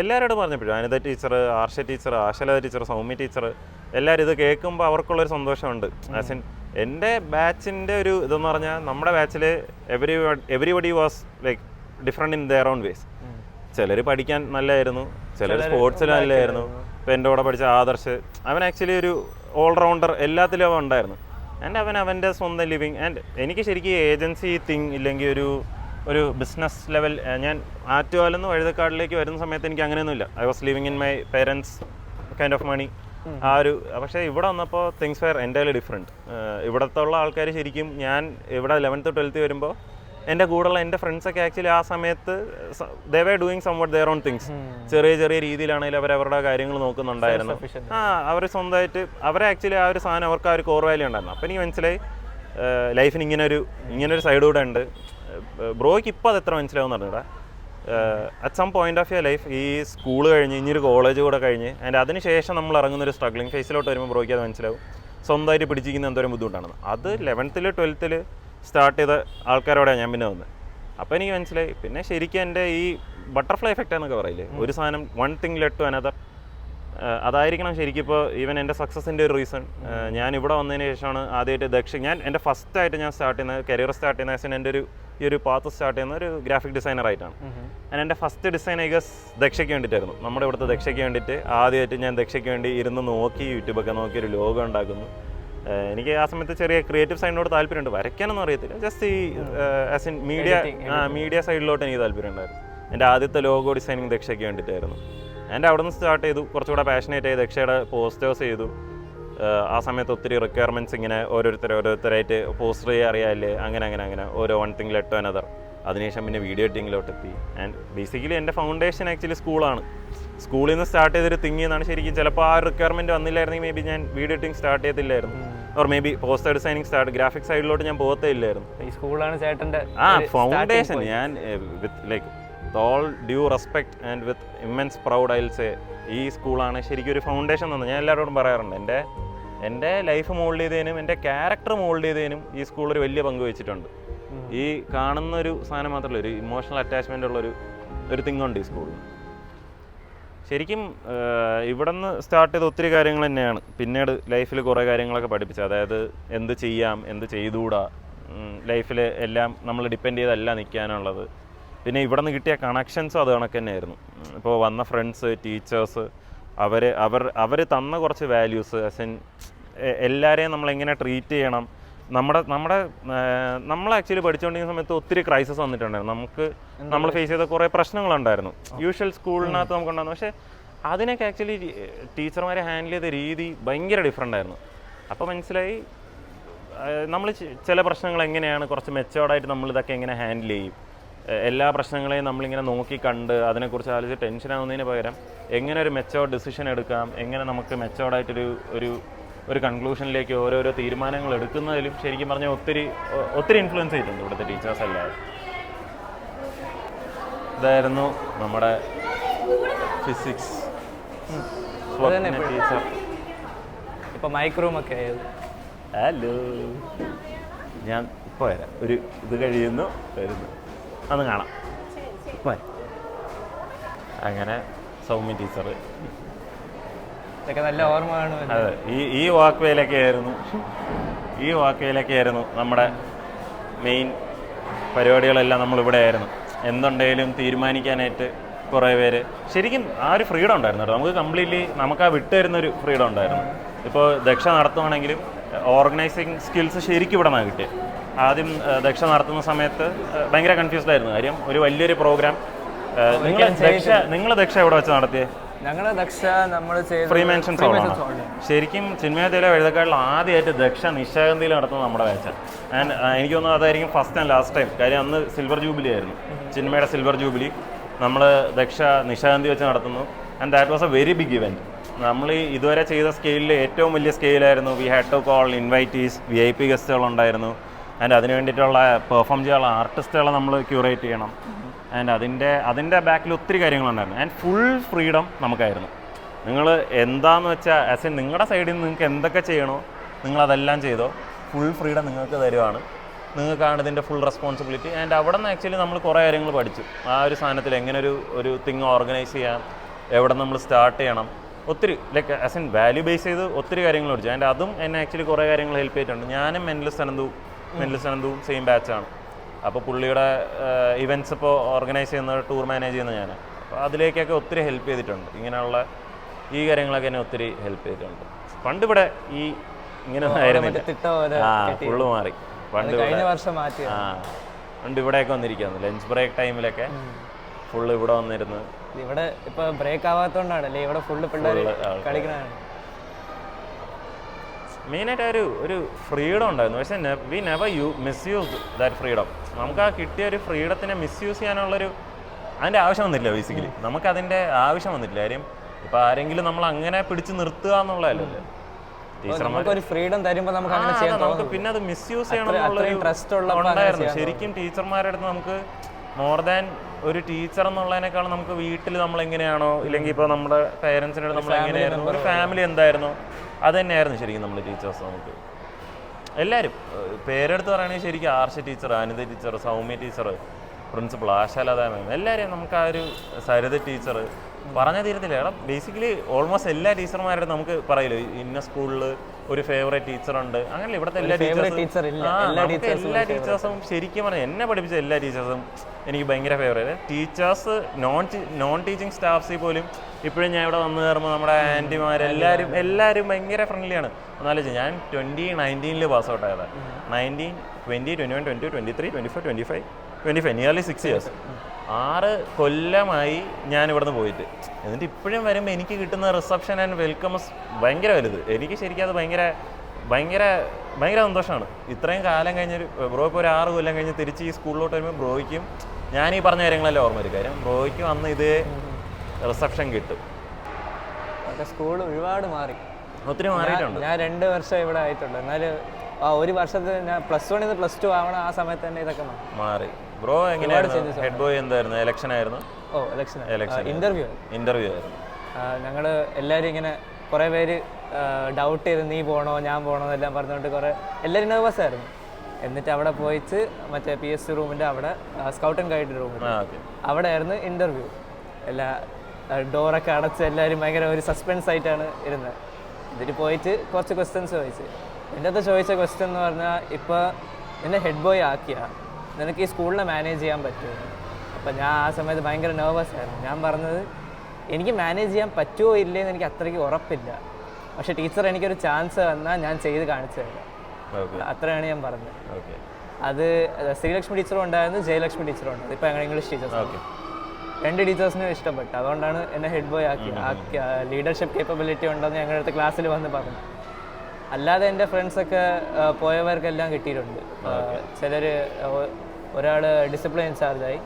എല്ലാവരോടും പറഞ്ഞപ്പോഴും Anitha teacher, Arsha teacher, ആശല teacher, Soumya teacher, എല്ലാവരും ഇത് കേൾക്കുമ്പോൾ അവർക്കുള്ളൊരു സന്തോഷമുണ്ട്. ആസ് ഇൻ എൻ്റെ ബാച്ചിൻ്റെ ഒരു ഇതെന്ന് പറഞ്ഞാൽ നമ്മുടെ ബാച്ചിൽ everybody was like different in their own vase. ചിലർ പഠിക്കാൻ നല്ലതായിരുന്നു, ചിലർ സ്പോർട്സിൽ നല്ലതായിരുന്നു. ഇപ്പോൾ എൻ്റെ കൂടെ പഠിച്ച ആദർശ്, അവൻ ആക്ച്വലി ഒരു ഓൾറൗണ്ടർ, എല്ലാത്തിലും അവൻ ഉണ്ടായിരുന്നു. ആൻഡ് അവൻ്റെ സ്വന്തം ലിവിങ്. ആൻഡ് എനിക്ക് ശരിക്കും ഏജൻസി തിങ് ഇല്ലെങ്കിൽ ഒരു ബിസിനസ് ലെവൽ, ഞാൻ ആറ്റുകാലെന്ന് വഴുതക്കാടിലേക്ക് വരുന്ന സമയത്ത് എനിക്ക് അങ്ങനെയൊന്നുമില്ല. I was living in my parents kind of money. ആ ഒരു പക്ഷേ ഇവിടെ വന്നപ്പോൾ തിങ്സ് വെയർ എൻ്റയർലി ഡിഫറെൻറ്റ്. ഇവിടുത്തെ ഉള്ള ആൾക്കാർ ശരിക്കും, ഞാൻ ഇവിടെ 11th 12th വരുമ്പോൾ എൻ്റെ കൂടെയുള്ള എൻ്റെ ഫ്രണ്ട്സൊക്കെ ആക്ച്വലി ആ സമയത്ത് they were doing somewhat their own things. ചെറിയ രീതിയിലാണെങ്കിലും അവരവരുടെ കാര്യങ്ങൾ നോക്കുന്നുണ്ടായിരുന്നു. അവർ സ്വന്തമായിട്ട് അവരെ ആക്ച്വലി ആ ഒരു സാധനം അവർക്ക് ആ ഒരു കോർ വാല്യൂ ഉണ്ടായിരുന്നു. അപ്പോൾ എനിക്ക് മനസ്സിലായി ലൈഫിന് ഇങ്ങനൊരു സൈഡ് കൂടെ ഉണ്ട്. ബ്രോയ്ക്ക് ഇപ്പോൾ അത് എത്ര മനസ്സിലാവും എന്ന് പറഞ്ഞൂടാ. At some point of your life, ഈ സ്കൂൾ കഴിഞ്ഞ് ഇനിയൊരു കോളേജ് കൂടെ കഴിഞ്ഞ് ആൻഡ് അതിനുശേഷം നമ്മൾ ഇറങ്ങുന്ന ഒരു സ്ട്രഗ്ലിംഗ് ഫേസിലോട്ട് വരുമ്പോൾ ബ്രോയ്ക്ക് അത് മനസ്സിലാവും സ്വന്തമായിട്ട് പിടിച്ചിരിക്കുന്ന എന്തോരം ബുദ്ധിമുട്ടാണെന്ന്. അത് 11th 12th സ്റ്റാർട്ട് ചെയ്ത ആൾക്കാരോടെയാണ് ഞാൻ പിന്നെ വന്നത്. അപ്പോൾ എനിക്ക് മനസ്സിലായി. പിന്നെ ശരിക്കും എൻ്റെ ഈ ബട്ടർഫ്ലൈ എഫക്റ്റ് എന്നൊക്കെ പറയില്ലേ, ഒരു സാധനം one thing led to another, അതായിരിക്കണം ശരിക്കും ഇപ്പോൾ ഈവൻ എൻ്റെ സക്സസിൻ്റെ ഒരു റീസൺ. ഞാൻ ഇവിടെ വന്നതിന് ശേഷമാണ് ആദ്യമായിട്ട് ഞാൻ എൻ്റെ ഫസ്റ്റായിട്ട് ഞാൻ സ്റ്റാർട്ട് ചെയ്യുന്നത്, കരിയർ സ്റ്റാർട്ട് ചെയ്യുന്ന എൻ്റെ ഈ ഒരു പാത്ത് സ്റ്റാർട്ട് ചെയ്യുന്ന ഒരു ഗ്രാഫിക് ഡിസൈനറായിട്ടാണ്. ഞാൻ എൻ്റെ ഫസ്റ്റ് ഡിസൈൻ ഐ ഗസ് ദക്ഷയ്ക്ക് വേണ്ടിയിട്ടായിരുന്നു. നമ്മുടെ ഇവിടുത്തെ ദക്ഷയ്ക്ക് വേണ്ടിയിട്ട് ആദ്യമായിട്ട് ഞാൻ ദക്ഷയ്ക്ക് വേണ്ടി ഇരുന്ന് നോക്കി, യൂട്യൂബൊക്കെ നോക്കി ഒരു ലോഗോ ഉണ്ടാക്കുന്നു. എനിക്ക് ആ സമയത്ത് ചെറിയ ക്രിയേറ്റീവ് സൈഡിനോട് താല്പര്യമുണ്ട്, വരയ്ക്കാനൊന്നും അറിയത്തില്ല, ജസ്റ്റ് ഈ ആസ് ഇൻ മീഡിയ സൈഡിലോട്ട് എനിക്ക് താല്പര്യമുണ്ടായിരുന്നു. എൻ്റെ ആദ്യത്തെ ലോഗോ ഡിസൈനിങ് ദക്ഷയ്ക്ക് വേണ്ടിയിട്ടായിരുന്നു. എൻ്റെ അവിടെ നിന്ന് സ്റ്റാർട്ട് ചെയ്തു, കുറച്ചുകൂടെ പാഷനേറ്റ് ആയി ദക്ഷയുടെ പോസ്റ്റേഴ്സ് ചെയ്തു. ആ സമയത്ത് ഒത്തിരി റിക്വയർമെൻറ്റ്സ് ഇങ്ങനെ ഓരോരുത്തരായിട്ട് പോസ്റ്റർ ചെയ്യാൻ അറിയാമല്ലേ, അങ്ങനെ ഓരോ one thing led to another. അതിനുശേഷം പിന്നെ വീഡിയോ എഡിറ്റിങ്ങിലോട്ട് എത്തി. ആൻഡ് ബേസിക്കലി എൻ്റെ ഫൗണ്ടേഷൻ ആക്ച്വലി സ്കൂളാണ്. സ്കൂളിൽ നിന്ന് സ്റ്റാർട്ട് ചെയ്തൊരു തിങ് എന്നാണ് ശരിക്കും. ചിലപ്പോൾ ആ റിക്വയർമെൻറ്റ് വന്നില്ലായിരുന്നെങ്കിൽ മേ ബി ഞാൻ വീഡിയോ എഡിറ്റിംഗ് സ്റ്റാർട്ട് ചെയ്തില്ലായിരുന്നു, or maybe poster designing graphic സൈഡിലോട്ട് ഞാൻ പോകത്തേ ഇല്ലായിരുന്നു. ഈ സ്കൂളാണ് ചേട്ടൻ്റെ ഫൗണ്ടേഷൻ. ഞാൻ with like all due respect and with immense proud I will say ഈ സ്കൂളാണ് ശരിക്കും ഒരു ഫൗണ്ടേഷൻ തന്നെ. ഞാൻ എല്ലാവരോടും പറയാറുണ്ട്, എൻ്റെ ലൈഫ് മോൾഡ് ചെയ്തതിനും എൻ്റെ ക്യാരക്ടർ മോൾഡ് ചെയ്തതിനും ഈ സ്കൂൾ ഒരു വലിയ പങ്ക് വെച്ചിട്ടുണ്ട്. ഈ കാണുന്നൊരു സാധനം മാത്രമല്ല, ഒരു ഇമോഷണൽ അറ്റാച്ച്മെൻ്റ് ഉള്ളൊരു തിങ്ങുണ്ട് ഈ സ്കൂളിൽ. ശരിക്കും ഇവിടെ നിന്ന് സ്റ്റാർട്ട് ചെയ്ത ഒത്തിരി കാര്യങ്ങൾ തന്നെയാണ് പിന്നീട് ലൈഫിൽ കുറേ കാര്യങ്ങളൊക്കെ പഠിപ്പിച്ചത്. അതായത് എന്ത് ചെയ്യാം, എന്ത് ചെയ്തുകൂടാ, ലൈഫിൽ എല്ലാം നമ്മൾ ഡിപ്പെൻഡ് ചെയ്തല്ല നിൽക്കാനുള്ളത്. പിന്നെ ഇവിടെ നിന്ന് കിട്ടിയ കണക്ഷൻസും അത് കണക്ക് തന്നെയായിരുന്നു. ഇപ്പോൾ വന്ന ഫ്രണ്ട്സ്, ടീച്ചേഴ്സ്, അവർ തന്ന കുറച്ച് വാല്യൂസ്, ആസ് ഇൻ എല്ലാവരെയും നമ്മളെങ്ങനെ ട്രീറ്റ് ചെയ്യണം. നമ്മൾ ആക്ച്വലി പഠിച്ചുകൊണ്ടിരിക്കുന്ന സമയത്ത് ഒത്തിരി ക്രൈസിസ് വന്നിട്ടുണ്ടായിരുന്നു. നമ്മൾ ഫേസ് ചെയ്ത കുറേ പ്രശ്നങ്ങളുണ്ടായിരുന്നു യൂഷ്വൽ സ്കൂളിനകത്ത് നമുക്കുണ്ടായിരുന്നു. പക്ഷേ അതിനൊക്കെ ആക്ച്വലി ടീച്ചർമാരെ ഹാൻഡിൽ ചെയ്ത രീതി ഭയങ്കര ഡിഫറെൻ്റ് ആയിരുന്നു. അപ്പോൾ മനസ്സിലായി നമ്മൾ ചില പ്രശ്നങ്ങൾ എങ്ങനെയാണ് കുറച്ച് മെച്ചോർഡായിട്ട് നമ്മളിതൊക്കെ എങ്ങനെ ഹാൻഡിൽ ചെയ്യും. എല്ലാ പ്രശ്നങ്ങളെയും നമ്മളിങ്ങനെ നോക്കി കണ്ട് അതിനെക്കുറിച്ച് ആലോചിച്ച് ടെൻഷനാകുന്നതിന് പകരം എങ്ങനെ ഒരു മെച്ചോർഡ് ഡിസിഷൻ എടുക്കാം, എങ്ങനെ നമുക്ക് മെച്ചോർഡായിട്ടൊരു കൺക്ലൂഷനിലേക്ക് ഓരോരോ തീരുമാനങ്ങൾ എടുക്കുന്നതിലും ശരിക്കും പറഞ്ഞാൽ ഒത്തിരി ഇൻഫ്ലുവൻസ് ചെയ്തിട്ടുണ്ട് ഇവിടുത്തെ ടീച്ചേഴ്സ് എല്ലാവരും. ഇതായിരുന്നു നമ്മുടെ ഫിസിക്സ് ടീച്ചർ. ഇപ്പോൾ മൈക്ക് റൂമൊക്കെ ആയത്. ഹലോ, ഞാൻ ഇപ്പോൾ വരാം, ഒരു ഇത് കഴിയുന്നു വരുന്നു, അന്ന് കാണാം. ഇപ്പോൾ അങ്ങനെ സൗമ്യ ടീച്ചർ, ഇതൊക്കെ നല്ല ഓർമ്മയാണ്. അതെ, ഈ വാക്ക് വേയിലൊക്കെ ആയിരുന്നു നമ്മുടെ മെയിൻ പരിപാടികളെല്ലാം. നമ്മളിവിടെ ആയിരുന്നു. എന്തുണ്ടെങ്കിലും തീരുമാനിക്കാനായിട്ട് കുറേ പേര്. ശരിക്കും ആ ഒരു ഫ്രീഡം ഉണ്ടായിരുന്നു കേട്ടോ. നമുക്ക് കംപ്ലീറ്റ്ലി നമുക്ക് ആ വിട്ടുതരുന്നൊരു ഫ്രീഡം ഉണ്ടായിരുന്നു. ഇപ്പോൾ ദക്ഷ നടത്തുവാണെങ്കിലും ഓർഗനൈസിങ് സ്കിൽസ് ശരിക്കും ഇവിടെ നിന്നാണ് കിട്ടിയത്. ആദ്യം ദക്ഷ നടത്തുന്ന സമയത്ത് ഭയങ്കര കൺഫ്യൂസ്ഡ് ആയിരുന്നു കാര്യം. ഒരു വലിയൊരു പ്രോഗ്രാം നിങ്ങൾ ദക്ഷ എവിടെ വെച്ച് നടത്തിയത്? ഞങ്ങളുടെ ദക്ഷ നമ്മൾ ഫ്രീ മെൻഷൻ സോളാണ്. ശരിക്കും ചിന്മയത്തിലെ വഴുതക്കാടിൽ ആദ്യമായിട്ട് ദക്ഷ നിശാഗന്ധിയിൽ നടത്തുന്നത് നമ്മുടെ ബാച്ചാണ്. ആൻഡ് എനിക്ക് തോന്നുന്നു അതായിരിക്കും ഫസ്റ്റ് ആൻഡ് ലാസ്റ്റ് ടൈം. കാര്യം അന്ന് സിൽവർ ജൂബിലി ആയിരുന്നു, ചിന്മയുടെ സിൽവർ ജൂബിലി. നമ്മൾ ദക്ഷ നിശാഗന്ധി വെച്ച് നടത്തുന്നു. And that was a very big event. നമ്മൾ ഈ ഇതുവരെ ചെയ്ത സ്കെയിലിൽ ഏറ്റവും വലിയ സ്കെയിലായിരുന്നു. We had to call invitees, VIP ഗസ്റ്റുകളുണ്ടായിരുന്നു. ആൻഡ് അതിന് വേണ്ടിയിട്ടുള്ള പെർഫോം ചെയ്യാനുള്ള ആർട്ടിസ്റ്റുകളെ നമ്മൾ ക്യൂറേറ്റ് ചെയ്യണം. ആൻഡ് അതിൻ്റെ ബാക്കിൽ ഒത്തിരി കാര്യങ്ങളുണ്ടായിരുന്നു. ആൻഡ് ഫുൾ ഫ്രീഡം നമുക്കായിരുന്നു. നിങ്ങൾ എന്താണെന്ന് വെച്ചാൽ ആസ് എ നിങ്ങളുടെ സൈഡിൽ നിന്ന് നിങ്ങൾക്ക് എന്തൊക്കെ ചെയ്യണോ നിങ്ങളതെല്ലാം ചെയ്തോ. ഫുൾ ഫ്രീഡം നിങ്ങൾക്ക് തരുവാണ്. നിങ്ങൾക്കാണ് ഇതിൻ്റെ ഫുൾ റെസ്പോൺസിബിലിറ്റി. ആൻഡ് അവിടെ നിന്ന് ആക്ച്വലി നമ്മൾ കുറേ കാര്യങ്ങൾ പഠിച്ചു. ആ ഒരു സാധനത്തിൽ എങ്ങനെ ഒരു തിങ് ഓർഗനൈസ് ചെയ്യാം, എവിടെ നമ്മൾ സ്റ്റാർട്ട് ചെയ്യണം, ഒത്തിരി like as an value base ചെയ്ത് ഒത്തിരി കാര്യങ്ങൾ പഠിച്ചു. ആൻഡ് അതും എന്നെ ആക്ച്വലി കുറേ കാര്യങ്ങൾ ഹെൽപ്പ് ചെയ്തിട്ടുണ്ട്. ഞാനും മെൻലിസ് അനന്തും സെയിം ബാച്ചാണ്. അപ്പോൾ പുള്ളിയുടെ ഇവൻറ്റ്സ് ഇപ്പോൾ ഓർഗനൈസ് ചെയ്യുന്ന ടൂർ മാനേജ് ചെയ്യുന്ന ഞാൻ. അപ്പോൾ അതിലേക്കൊക്കെ ഒത്തിരി ഹെൽപ്പ് ചെയ്തിട്ടുണ്ട്. ഇങ്ങനെയുള്ള ഈ കാര്യങ്ങളൊക്കെ എന്നെ ഒത്തിരി ഹെൽപ്പ് ചെയ്തിട്ടുണ്ട്. പണ്ടിവിടെ ഈ ഇങ്ങനെ ആയിരുന്നില്ല. ഫുള്ള് മാറി. പണ്ട് പണ്ട് ഇവിടെയൊക്കെ വന്നിരിക്കുന്നു. ലഞ്ച് ബ്രേക്ക് ടൈമിലൊക്കെ ഫുള്ള് ഇവിടെ വന്നിരുന്ന്. ഇവിടെ ഇപ്പൊ ബ്രേക്ക് ആവാത്തോണ്ടാണല്ലേ ഇവിടെ ഫുള്ള് പിള്ളേർ കളിക്കണതാണ്. മെയിനായിട്ട് ഒരു ഫ്രീഡം ഉണ്ടായിരുന്നു. പക്ഷേ we never misuse that freedom. നമുക്ക് ആ കിട്ടിയ ഒരു ഫ്രീഡത്തിനെ മിസ്യൂസ് ചെയ്യാനുള്ളൊരു അതിൻ്റെ ആവശ്യം വന്നിട്ടില്ല. ബേസിക്കലി നമുക്കതിൻ്റെ ആവശ്യം വന്നിട്ടില്ല. കാര്യം ഇപ്പം ആരെങ്കിലും നമ്മൾ അങ്ങനെ പിടിച്ച് നിർത്തുക എന്നുള്ളതല്ലല്ലോ. ടീച്ചർമാർക്ക് ഫ്രീഡം തരുമ്പോൾ നമുക്ക് പിന്നെ അത് മിസ്യൂസ് ചെയ്യണമെന്നുണ്ടായിരുന്നു. ശരിക്കും ടീച്ചർമാരുടെ അടുത്ത് നമുക്ക് മോർ ദാൻ ഒരു ടീച്ചർ എന്നുള്ളതിനേക്കാളും നമുക്ക് വീട്ടിൽ നമ്മൾ എങ്ങനെയാണോ, ഇല്ലെങ്കിൽ ഇപ്പോൾ നമ്മുടെ പേരൻസിൻ്റെ അടുത്ത് നമ്മൾ എങ്ങനെയായിരുന്നു, ഒരു ഫാമിലി എന്തായിരുന്നോ അത് തന്നെയായിരുന്നു ശരിക്കും നമ്മൾ ടീച്ചേഴ്സ്. നമുക്ക് എല്ലാവരും പേരെടുത്ത് പറയുകയാണെങ്കിൽ ശരിക്കും Arsha teacher, Anitha teacher, Soumya teacher, principal Ashalatha ma'am, എല്ലാവരെയും നമുക്ക് ആ ഒരു സരിത ടീച്ചർ പറഞ്ഞാൽ തീരത്തില്ല. കാരണം ബേസിക്കലി ഓൾമോസ്റ്റ് എല്ലാ ടീച്ചർമാരുടെ നമുക്ക് പറയില്ല ഇന്ന സ്കൂളിൽ ഒരു ഫേവറേറ്റ് ടീച്ചറുണ്ട്. അങ്ങനെയല്ല, ഇവിടുത്തെ എല്ലാ ടീച്ചേഴ്സും ശരിക്കും പറഞ്ഞാൽ എന്നെ പഠിപ്പിച്ച എല്ലാ ടീച്ചേഴ്സും എനിക്ക് ഭയങ്കര ഫേവറേറ്റ്. ടീച്ചേഴ്സ് നോൺ ടീച്ചിങ് സ്റ്റാഫ്സിൽ പോലും ഇപ്പോഴും ഞാൻ ഇവിടെ വന്നു കയറുമ്പോൾ നമ്മുടെ എല്ലാവരും ഭയങ്കര ഫ്രണ്ട്ലിയാണ്. എന്നാലും ഞാൻ 2019 പാസ് ഔട്ട് ആയതാണ്. 19, 20, 21, 22, 23, 24, 25 നിയർലി 6 ഇയേഴ്സ്. 6 കൊല്ലമായി ഞാൻ ഇവിടുന്ന് പോയിട്ട്. എന്നിട്ട് ഇപ്പോഴും വരുമ്പോൾ എനിക്ക് കിട്ടുന്ന റിസപ്ഷൻ ആൻഡ് വെൽക്കംസ് ഭയങ്കര വലുത്. എനിക്ക് ശരിക്കും അത് ഭയങ്കര സന്തോഷമാണ്. ഇത്രയും കാലം കഴിഞ്ഞൊരു ബ്രോ ഇപ്പോൾ ഒരു 6 കൊല്ലം കഴിഞ്ഞ് തിരിച്ച് ഈ സ്കൂളിലോട്ട് വരുമ്പോൾ ബ്രോയ്ക്കും ഞാൻ ഈ പറഞ്ഞ കാര്യങ്ങളെല്ലാം ഓർമ്മ വരും. കാര്യം ബ്രോയ്ക്കും അന്ന് ഇതേ റിസപ്ഷൻ കിട്ടും. സ്കൂൾ ഒരുപാട് മാറി, ഒത്തിരി മാറിയിട്ടുണ്ട്. ഞാൻ 2 വർഷം ഇവിടെ ആയിട്ടുണ്ട്. എന്നാലും ആ ഒരു വർഷത്തിൽ ഞാൻ +1 നിന്ന് +2 ആവണം ആ സമയത്ത് തന്നെ ഇതൊക്കെ മാറി. ബ്രോ എങ്ങനെയായിരുന്നു? ഹെഡ് ബോയ് എന്തായിരുന്നു? ഇലക്ഷൻ ആയിരുന്നു? ഇന്റർവ്യൂ ആയിരുന്നു. ഞങ്ങൾ എല്ലാവരും ഇങ്ങനെ കുറേ പേര് ഡൗട്ട് ചെയ്ത് നീ പോകണോ ഞാൻ പോകണോ എന്നെല്ലാം പറഞ്ഞുകൊണ്ട് എല്ലാവരും നെർവസ് ആയിരുന്നു. എന്നിട്ട് അവിടെ പോയിട്ട് മറ്റേ PSC റൂമിൻ്റെ അവിടെ സ്കൗട്ട് ആൻഡ് ഗൈഡ് റൂമിൽ അവിടെ ആയിരുന്നു ഇൻ്റർവ്യൂ. എല്ലാ ഡോറൊക്കെ അടച്ച് എല്ലാവരും ഭയങ്കര ഒരു സസ്പെൻസ് ആയിട്ടാണ് ഇരുന്നത്. എന്നിട്ട് പോയിട്ട് കുറച്ച് ക്വസ്റ്റ്യൻസ് ചോദിച്ചു. എൻ്റെ അടുത്ത് ചോദിച്ച ക്വസ്റ്റ്യൻ എന്ന് പറഞ്ഞാൽ, ഇപ്പോൾ നിന്നെ ഹെഡ് ബോയ് ആക്കിയാ നിനക്ക് ഈ സ്കൂളിനെ മാനേജ് ചെയ്യാൻ പറ്റുമോ? അപ്പം ഞാൻ ആ സമയത്ത് ഭയങ്കര നെർവസ് ആയിരുന്നു. ഞാൻ പറഞ്ഞത് എനിക്ക് മാനേജ് ചെയ്യാൻ പറ്റുമോ ഇല്ലേന്ന് എനിക്ക് അത്രയ്ക്ക് ഉറപ്പില്ല, പക്ഷേ ടീച്ചർ എനിക്കൊരു ചാൻസ് തന്നാൽ ഞാൻ ചെയ്ത് കാണിച്ചു തരാം. അത്രയാണ് ഞാൻ പറഞ്ഞത്. അത് ശ്രീലക്ഷ്മി ടീച്ചറും ഉണ്ടായിരുന്നു, ജയലക്ഷ്മി ടീച്ചറും ഉണ്ടായിരുന്നു. ഇപ്പം ഞങ്ങൾ ഇംഗ്ലീഷ് ടീച്ചേഴ്സ് 2 ടീച്ചേഴ്സിനും ഇഷ്ടപ്പെട്ടു. അതുകൊണ്ടാണ് എന്നെ ഹെഡ് ബോയ് ആക്കി. ലീഡർഷിപ്പ് കേപ്പബിലിറ്റി ഉണ്ടെന്ന് ഞങ്ങളുടെ അടുത്ത് ക്ലാസ്സിൽ വന്ന് പറഞ്ഞു. അല്ലാതെ എൻ്റെ ഫ്രണ്ട്സൊക്കെ പോയവർക്കെല്ലാം കിട്ടിയിട്ടുണ്ട്. ചിലർ ഒരാൾ ഡിസിപ്ലിൻ ഇൻചാർജായി,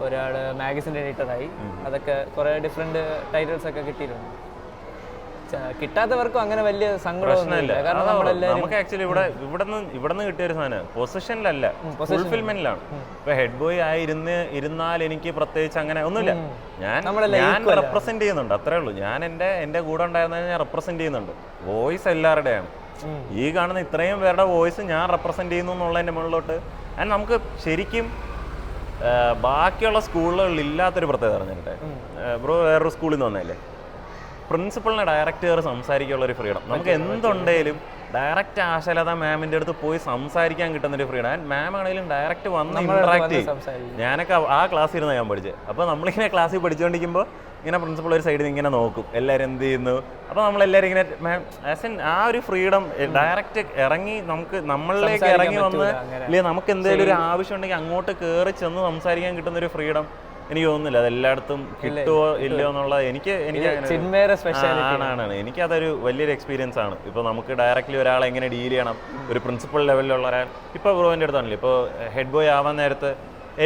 ഒരാൾ മാഗസിൻ്റെ എഡിറ്ററായി. അതൊക്കെ കുറേ ഡിഫറെൻറ്റ് ടൈറ്റിൽസൊക്കെ കിട്ടിയിട്ടുണ്ട്. കിട്ടാത്തവർക്കും അങ്ങനെ വലിയ സങ്കടമൊന്നുമില്ല. കാരണം നമുക്ക് ആക്ച്വലി ഇവിടുന്ന് കിട്ടിയൊരു സാധനം പൊസിഷനിലല്ല, ഫുൾഫിൽമെന്റിലാണ്. ഇപ്പൊ ഹെഡ് ബോയ് ആയി ഇരുന്നാൽ എനിക്ക് പ്രത്യേകിച്ച് അങ്ങനെ ഒന്നുമില്ല. ഞാൻ റെപ്രസെന്റ് ചെയ്യുന്നുണ്ട്, അത്രേ ഉള്ളൂ. ഞാൻ എന്റെ കൂടെ ഉണ്ടായിരുന്നതിനെ ഞാൻ റെപ്രസെന്റ് ചെയ്യുന്നുണ്ട്. വോയിസ് എല്ലാവരുടെയാണ്. ഈ കാണുന്ന ഇത്രയും പേരുടെ വോയിസ് ഞാൻ റെപ്രസെന്റ് ചെയ്യുന്നു എന്നുള്ളതിന്റെ മുകളിലോട്ട് നമുക്ക് ശരിക്കും ബാക്കിയുള്ള സ്കൂളുകളിൽ ഇല്ലാത്തൊരു പ്രത്യേകത പറഞ്ഞിട്ട്, ബ്രോ വേറൊരു സ്കൂളിൽ നിന്ന് വന്നല്ലേ, പ്രിൻസിപ്പളിനെ ഡയറക്റ്റ് കയറി സംസാരിക്കാനുള്ളൊരു ഫ്രീഡം. നമുക്ക് എന്തുണ്ടെങ്കിലും ഡയറക്റ്റ് ആശാലത മാമിൻ്റെ അടുത്ത് പോയി സംസാരിക്കാൻ കിട്ടുന്നൊരു ഫ്രീഡം. മാം ആണെങ്കിലും ഡയറക്റ്റ് വന്ന് ഇൻട്രാക്ട് ചെയ്യും. ഞാനൊക്കെ ആ ക്ലാസ്സിൽ ഇരുന്ന് ഞാൻ പഠിച്ചത്. അപ്പോൾ നമ്മളിങ്ങനെ ക്ലാസ്സിൽ പഠിച്ചുകൊണ്ടിരിക്കുമ്പോൾ ഇങ്ങനെ പ്രിൻസിപ്പൾ ഒരു സൈഡിൽ ഇങ്ങനെ നോക്കും എല്ലാവരും എന്ത് ചെയ്യുന്നു. അപ്പോൾ നമ്മളെല്ലാവരും ഇങ്ങനെ മാം ആസ് എൻ ആ ഒരു ഫ്രീഡം ഡയറക്റ്റ് ഇറങ്ങി നമ്മളിലേക്ക് ഇറങ്ങി വന്ന് ഇല്ലെങ്കിൽ നമുക്ക് എന്തെങ്കിലും ഒരു ആവശ്യം ഉണ്ടെങ്കിൽ അങ്ങോട്ട് കയറി ചെന്ന് സംസാരിക്കാൻ കിട്ടുന്നൊരു ഫ്രീഡം എനിക്ക് തോന്നുന്നില്ല അതെല്ലായിടത്തും കിട്ടുമോ ഇല്ലയോ എന്നുള്ളത്. എനിക്കതൊരു വലിയൊരു എക്സ്പീരിയൻസ് ആണ്. ഇപ്പോൾ നമുക്ക് ഡയറക്റ്റ്ലി ഒരാളെ എങ്ങനെ ഡീൽ ചെയ്യണം, ഒരു പ്രിൻസിപ്പൽ ലെവലിലുള്ള ഒരാൾ. ഇപ്പോൾ ബ്രോൻ്റെ അടുത്താണല്ലോ, ഇപ്പോൾ ഹെഡ് ബോയ് ആവാൻ നേരത്ത്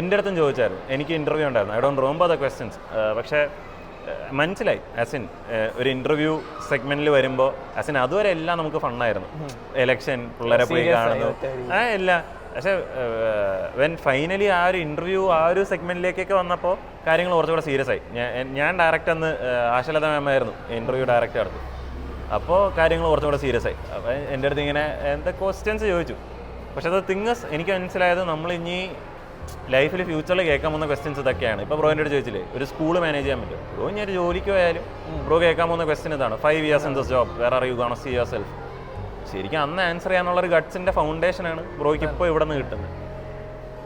എൻ്റെ അടുത്തും ചോദിച്ചായിരുന്നു. എനിക്ക് ഇൻ്റർവ്യൂ ഉണ്ടായിരുന്നു. I don't remember the questions. പക്ഷേ മനസ്സിലായി ആസ് ഇൻ ഒരു ഇൻ്റർവ്യൂ സെഗ്മെൻറ്റിൽ വരുമ്പോൾ ആസ് ഇൻ അതുവരെ എല്ലാം നമുക്ക് ഫണ്ണായിരുന്നു. എലക്ഷൻ, പിള്ളേരെ പോയി കാണുന്നു, എല്ലാം. പക്ഷേ വെൻ ഫൈനലി ആ ഒരു ഇൻ്റർവ്യൂ ആ ഒരു സെഗ്മെൻറ്റിലേക്കൊക്കെ വന്നപ്പോൾ കാര്യങ്ങൾ കുറച്ചുകൂടെ സീരിയസ് ആയി. ഞാൻ ഡയറക്റ്റ് അന്ന് ആശലത മാമായിരുന്നു ഇൻ്റർവ്യൂ ഡയറക്റ്റ് നടത്തും. അപ്പോൾ കാര്യങ്ങൾ കുറച്ചുകൂടെ സീരിയസ് ആയി. അപ്പോൾ എൻ്റെ അടുത്ത് ഇങ്ങനെ എന്താ ക്വസ്റ്റ്യൻസ് ചോദിച്ചു. പക്ഷെ അത് തിങ്സ് എനിക്ക് മനസ്സിലായത് നമ്മളിനി ലൈഫിൽ ഫ്യൂച്ചറിൽ കേൾക്കാൻ പോകുന്ന ക്വസ്റ്റ്യൻസ് ഇതൊക്കെയാണ്. ഇപ്പോൾ ബ്രോൻ്റെ അടുത്ത് ചോദിച്ചില്ലേ ഒരു സ്കൂൾ മാനേജ് ചെയ്യാൻ പറ്റും. ബ്രോ ഇനി ഒരു ജോലിക്ക് പോയാലും ബ്രോ കേൾക്കാൻ പോകുന്ന ക്വസ്റ്റ്യൻ ഇതാണ്, 5 years in this job, where are you gonna see yourself. ശരിക്കും അന്ന് ആൻസർ ചെയ്യാനുള്ളൊരു ഗട്ട്സിൻ്റെ ഫൗണ്ടേഷനാണ് ബ്രോയ്ക്ക് ഇപ്പോൾ ഇവിടെ നിന്ന് കിട്ടുന്നത്.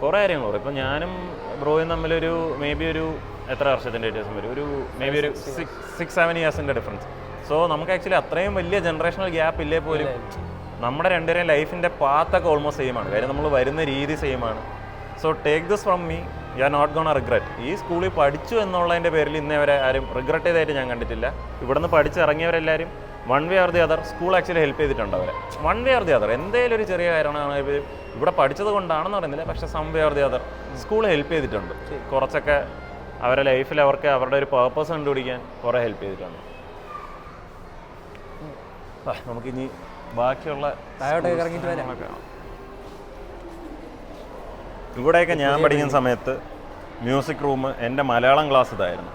കുറേ കാര്യങ്ങൾ പറയും. ഇപ്പോൾ ഞാനും ബ്രോയും തമ്മിലൊരു മേ ബി ഒരു എത്ര വർഷത്തിൻ്റെ വ്യത്യാസം വരും, ഒരു മേ ബി ഒരു 6-7 yearsൻ്റെ ഡിഫറൻസ്. സോ നമുക്ക് ആക്ച്വലി അത്രയും വലിയ ജനറേഷണൽ ഗ്യാപ്പ് ഇല്ലേ പോലും നമ്മുടെ രണ്ടുപേരെയും ലൈഫിൻ്റെ പാത്തൊക്കെ ഓൾമോസ്റ്റ് സെയിമാണ്. കാര്യം നമ്മൾ വരുന്ന രീതി സെയിമാണ്. So take this from me, you are not gonna regret. ഈ സ്കൂളിൽ പഠിച്ചു എന്നുള്ളതിൻ്റെ പേരിൽ ഇന്നേ വരെ ആരും റിഗ്രറ്റ് ചെയ്തതായിട്ട് ഞാൻ കണ്ടിട്ടില്ല. ഇവിടുന്ന് പഠിച്ചിറങ്ങിയവരെല്ലാവരും one way or the other school actually help ചെയ്തിട്ടുണ്ട് അവരെ. One way or the other എന്തെങ്കിലും ഒരു ചെറിയ കാര്യമാണ് ഇവിടെ പഠിച്ചത് കൊണ്ടാണെന്ന് പറയുന്നില്ല, പക്ഷേ some way or the other school help ചെയ്തിട്ടുണ്ട്. കുറച്ചൊക്കെ അവരുടെ ലൈഫിൽ അവർക്ക് അവരുടെ ഒരു പേർപ്പസ് കണ്ടുപിടിക്കാൻ കുറേ ഹെൽപ്പ് ചെയ്തിട്ടുണ്ട്. നമുക്കിനി ബാക്കിയുള്ള ഇവിടെയൊക്കെ ഞാൻ പഠിക്കുന്ന സമയത്ത് മ്യൂസിക് റൂം എൻ്റെ മലയാളം ക്ലാസ് ഇതായിരുന്നു.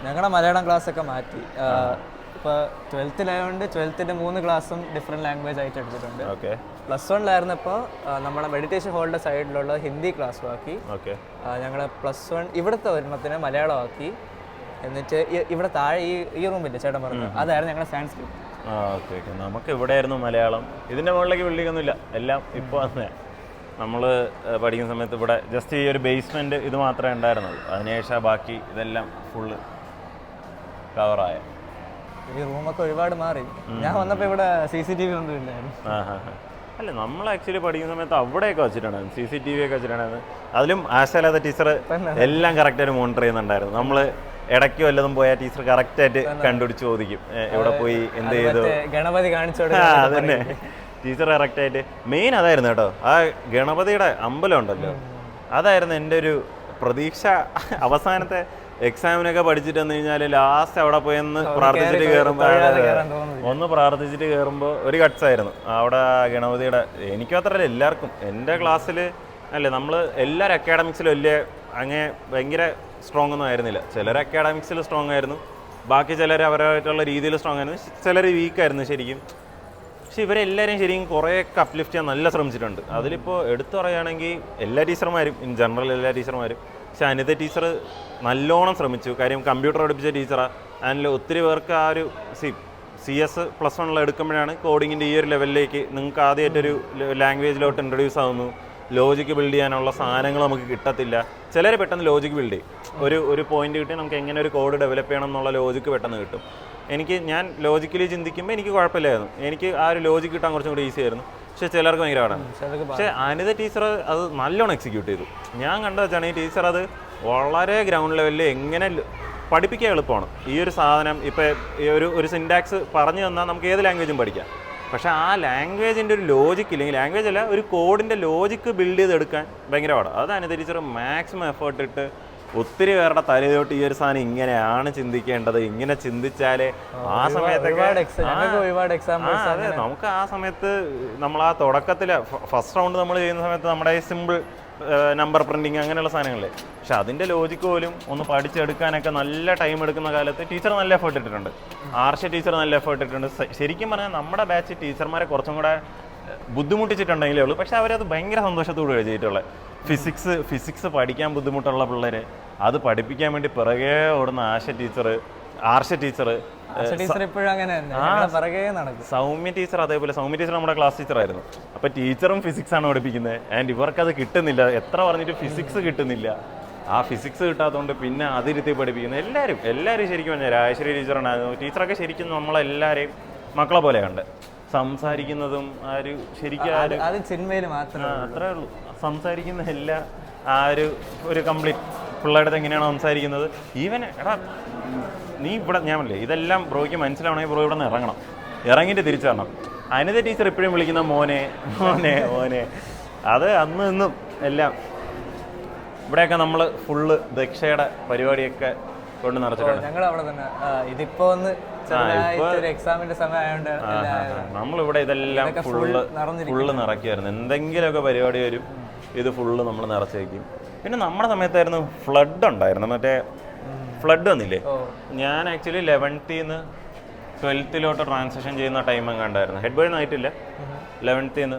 ഞങ്ങളുടെ മലയാളം ക്ലാസ്സൊക്കെ മാറ്റി. ഇപ്പോൾ 12th 3 ക്ലാസ്സും ഡിഫറെൻറ്റ് ലാംഗ്വേജ് ആയിട്ട് എടുത്തിട്ടുണ്ട്. ഓക്കെ. +1 നമ്മുടെ മെഡിറ്റേഷൻ ഹാളിൻ്റെ സൈഡിലുള്ള ഹിന്ദി ക്ലാസ്സും ആക്കി. ഓക്കെ. ഞങ്ങൾ +1 ഇവിടുത്തെ ഒരെണ്ണത്തിന് മലയാളമാക്കി. എന്നിട്ട് ഇവിടെ താഴെ ഈ റൂമില്ലേ ചേട്ടൻ പറഞ്ഞു, അതായിരുന്നു ഞങ്ങളുടെ സാൻസ്ക്രിറ്റ്. Okay okay. നമുക്ക് ഇവിടെ ആയിരുന്നു മലയാളം. ഇതിൻ്റെ മുകളിലേക്ക് ബിൽഡിങ്ങൊന്നുമില്ല, എല്ലാം ഇപ്പോൾ വന്നേ. നമ്മൾ പഠിക്കുന്ന സമയത്ത് ഇവിടെ ജസ്റ്റ് ഈ ഒരു ബേസ്മെൻറ്റ് ഇത് മാത്രമേ ഉണ്ടായിരുന്നുള്ളൂ. അതിനുശേഷം ബാക്കി ഇതെല്ലാം ഫുള്ള് കവറായ. ഈ റൂമൊക്കെ ഒരുപാട് മാറി. ഞാൻ വന്നപ്പോൾ ഇവിടെ CCTV ഒന്നും ഇല്ലായിരുന്നു. അല്ല, നമ്മൾ ആക്ച്വലി പഠിക്കുന്ന സമയത്ത് അവിടെയൊക്കെ വെച്ചിട്ടുണ്ടായിരുന്നു, CCTV ഒക്കെ വെച്ചിട്ടുണ്ടായിരുന്നു. അതിലും ആശാലാത്ത ടീച്ചർ എല്ലാം കറക്റ്റായിട്ട് മോണിറ്റർ ചെയ്യുന്നുണ്ടായിരുന്നു. നമ്മൾ ഇടയ്ക്ക് വല്ലതും പോയാൽ ടീച്ചർ കറക്റ്റായിട്ട് കണ്ടുപിടിച്ച് ചോദിക്കും എവിടെ പോയി എന്ത് ചെയ്തു. ഗണപതി കാണിച്ചു അതന്നെ, ടീച്ചർ കറക്റ്റായിട്ട് മെയിൻ അതായിരുന്നു കേട്ടോ. ആ ഗണപതിയുടെ അമ്പലം ഉണ്ടല്ലോ, അതായിരുന്നു എൻ്റെ ഒരു പ്രതീക്ഷ. അവസാനത്തെ എക്സാമിനൊക്കെ പഠിച്ചിട്ട് വന്നു കഴിഞ്ഞാൽ ലാസ്റ്റ് അവിടെ പോയെന്ന് പ്രാർത്ഥിച്ചിട്ട് കയറുമ്പോൾ ഒരു കട്ട്സായിരുന്നു അവിടെ ഗണപതിയുടെ. എനിക്കും മാത്രമല്ല എല്ലാവർക്കും എൻ്റെ ക്ലാസ്സിൽ അല്ലേ, നമ്മൾ എല്ലാവരും അക്കാഡമിക്സിലും വലിയ അങ്ങനെ ഭയങ്കര സ്ട്രോങ് ഒന്നും ആയിരുന്നില്ല. ചിലർ അക്കാഡമിക്സിൽ സ്ട്രോങ് ആയിരുന്നു, ബാക്കി ചിലർ അവരായിട്ടുള്ള രീതിയിൽ സ്ട്രോങ് ആയിരുന്നു, ചിലർ വീക്കായിരുന്നു ശരിക്കും. പക്ഷെ ഇവരെല്ലാവരെയും ശരിക്കും കുറേയൊക്കെ അപ്ലിഫ്റ്റ് ചെയ്യാൻ നല്ല ശ്രമിച്ചിട്ടുണ്ട്. അതിലിപ്പോൾ എടുത്തു പറയുകയാണെങ്കിൽ എല്ലാ ടീച്ചർമാരും, ഇൻ ജനറൽ എല്ലാ ടീച്ചർമാരും. പക്ഷെ അനിത ടീച്ചർ നല്ലോണം ശ്രമിച്ചു. കാര്യം കമ്പ്യൂട്ടർ പഠിപ്പിച്ച ടീച്ചറാണ്. അതിൽ ഒത്തിരി പേർക്ക് ആ ഒരു CS +1 എടുക്കുമ്പോഴാണ് കോഡിങ്ങിൻ്റെ ഈ ഒരു ലെവലിലേക്ക് നിങ്ങൾക്ക് ആദ്യമായിട്ടൊരു ലാംഗ്വേജിലോട്ട് ഇൻട്രൊഡ്യൂസ് ആവുന്നു. ലോജിക്ക് ബിൽഡ് ചെയ്യാനുള്ള സാധനങ്ങൾ നമുക്ക് കിട്ടത്തില്ല. ചിലർ പെട്ടെന്ന് ലോജിക്ക് ബിൽഡ് ചെയ്യും. ഒരു പോയിന്റ് കിട്ടി നമുക്ക് എങ്ങനെ ഒരു കോഡ് ഡെവലപ്പ് ചെയ്യണം എന്നുള്ള ലോജിക്ക് പെട്ടെന്ന് കിട്ടും. ഞാൻ ലോജിക്കലി ചിന്തിക്കുമ്പോൾ എനിക്ക് കുഴപ്പമില്ലായിരുന്നു, എനിക്ക് ആ ഒരു ലോജിക്ക് കിട്ടാൻ കുറച്ചും കൂടി ഈസി ആയിരുന്നു. പക്ഷേ ചിലർക്ക് ഭയങ്കര പാടാണ്. പക്ഷേ അനിത ടീച്ചർ അത് നല്ലോണം എക്സിക്യൂട്ട് ചെയ്തു. ഞാൻ കണ്ടു വെച്ചാണ് ഈ ടീച്ചർ അത് വളരെ ഗ്രൗണ്ട് ലെവലിൽ എങ്ങനെ പഠിപ്പിക്കാൻ എളുപ്പമാണ്. ഈ ഒരു സാധനം ഇപ്പോൾ ഒരു സിൻടാക്സ് പറഞ്ഞു തന്നാൽ നമുക്ക് ഏത് ലാംഗ്വേജും പഠിക്കാം. പക്ഷേ ആ ലാംഗ്വേജിൻ്റെ ഒരു ലോജിക്ക് ഇല്ലെങ്കിൽ, ലാംഗ്വേജ് അല്ല ഒരു കോഡിൻ്റെ ലോജിക്ക് ബിൽഡ് ചെയ്തെടുക്കാൻ ഭയങ്കര പാടാണ്. അത് അനിത ടീച്ചർ മാക്സിമം എഫേർട്ട് ഇട്ട് ഒത്തിരി പേരുടെ തലയിലോട്ട് ഈ ഒരു സാധനം ഇങ്ങനെയാണ് ചിന്തിക്കേണ്ടത്, ഇങ്ങനെ ചിന്തിച്ചാലേ ആ സമയത്തൊക്കെ അതെ നമുക്ക് ആ സമയത്ത് നമ്മൾ ആ തുടക്കത്തിൽ ഫസ്റ്റ് റൗണ്ട് നമ്മൾ ചെയ്യുന്ന സമയത്ത് നമ്മുടെ സിമ്പിൾ നമ്പർ പ്രിൻറ്റിങ് അങ്ങനെയുള്ള സാധനങ്ങളല്ലേ. പക്ഷെ അതിൻ്റെ ലോജിക്ക് പോലും ഒന്ന് പഠിച്ചെടുക്കാനൊക്കെ നല്ല ടൈം എടുക്കുന്ന കാലത്ത് ടീച്ചർ നല്ല എഫേർട്ട് ഇട്ടിട്ടുണ്ട്. ആർഷ ടീച്ചർ നല്ല എഫേർട്ട് ഇട്ടിട്ടുണ്ട്. ശരിക്കും പറഞ്ഞാൽ നമ്മുടെ ബാച്ച് ടീച്ചർമാരെ കുറച്ചും കൂടെ ബുദ്ധിമുട്ടിച്ചിട്ടുണ്ടെങ്കിലേ ഉള്ളൂ. പക്ഷെ അവരത് ഭയങ്കര സന്തോഷത്തോടെ ചെയ്തിട്ടുള്ളത്. ഫിസിക്സ് പഠിക്കാൻ ബുദ്ധിമുട്ടുള്ള പിള്ളേർ അത് പഠിപ്പിക്കാൻ വേണ്ടി പിറകെ ഓടുന്ന ആർഷ ടീച്ചർ സൗമ്യ ടീച്ചർ. അതേപോലെ സൗമ്യ ടീച്ചർ നമ്മുടെ ക്ലാസ് ടീച്ചറായിരുന്നു. അപ്പോൾ ടീച്ചറും ഫിസിക്സാണ് പഠിപ്പിക്കുന്നത്. ആൻഡ് ഇവർക്കത് കിട്ടുന്നില്ല, എത്ര പറഞ്ഞിട്ട് ഫിസിക്സ് കിട്ടുന്നില്ല. ആ ഫിസിക്സ് കിട്ടാത്തതുകൊണ്ട് പിന്നെ അതിരുത്തി പഠിപ്പിക്കുന്നത് എല്ലാവരും ശരിക്കും പറഞ്ഞാൽ രാജശ്രീ ടീച്ചറുണ്ടായിരുന്നു. ടീച്ചറൊക്കെ ശരിക്കും നമ്മളെല്ലാവരെയും മക്കളെ പോലെ കണ്ട് സംസാരിക്കുന്നതും ആ ഒരു ശരിക്കും അത്രേ ഉള്ളൂ. സംസാരിക്കുന്ന എല്ലാ ആ ഒരു കംപ്ലീറ്റ് പിള്ളേരുടെ അടുത്ത് എങ്ങനെയാണോ സംസാരിക്കുന്നത്. ഈവൻ എടാ നീ ഇവിടെ ഞാൻ പറഞ്ഞില്ലേ ഇതെല്ലാം ബ്രോയ്ക്ക് മനസ്സിലാവണമെങ്കിൽ ബ്രോ ഇവിടെ നിന്ന് ഇറങ്ങിയിട്ട് തിരിച്ചു തരണം. അനിത ടീച്ചർ എപ്പോഴും വിളിക്കുന്ന മോനെ മോനെ മോനെ. അത് അന്ന് ഇന്നും എല്ലാം ഇവിടെയൊക്കെ നമ്മൾ ഫുള്ള് ദക്ഷയുടെ പരിപാടിയൊക്കെ കൊണ്ട് നിറച്ചിട്ടുണ്ട്. ഞങ്ങൾ അവിടെ തന്നെ ഇതിപ്പോ ഒന്ന് ചെറുതായിട്ട് എക്സാമിന്റെ സമയമായോണ്ട് നമ്മളിവിടെ ഇതെല്ലാം ഫുള്ള് നിറയ്ക്കുമായിരുന്നു. എന്തെങ്കിലുമൊക്കെ പരിപാടി വരും, ഇത് ഫുള്ള് നമ്മൾ നിറച്ച് വയ്ക്കും. പിന്നെ നമ്മുടെ സമയത്തായിരുന്നു ഫ്ലഡ് ഉണ്ടായിരുന്നു, മറ്റേ ഫ്ലഡ് വന്നില്ലേ. ഞാൻ ആക്ച്വലി 11th നിന്ന് 12th ട്രാൻസിഷൻ ചെയ്യുന്ന ടൈം എങ്ങാണ്ടായിരുന്നു. ഹെഡ് ബോയ് ഒന്നും ആയിട്ടില്ല, 11th നിന്ന്.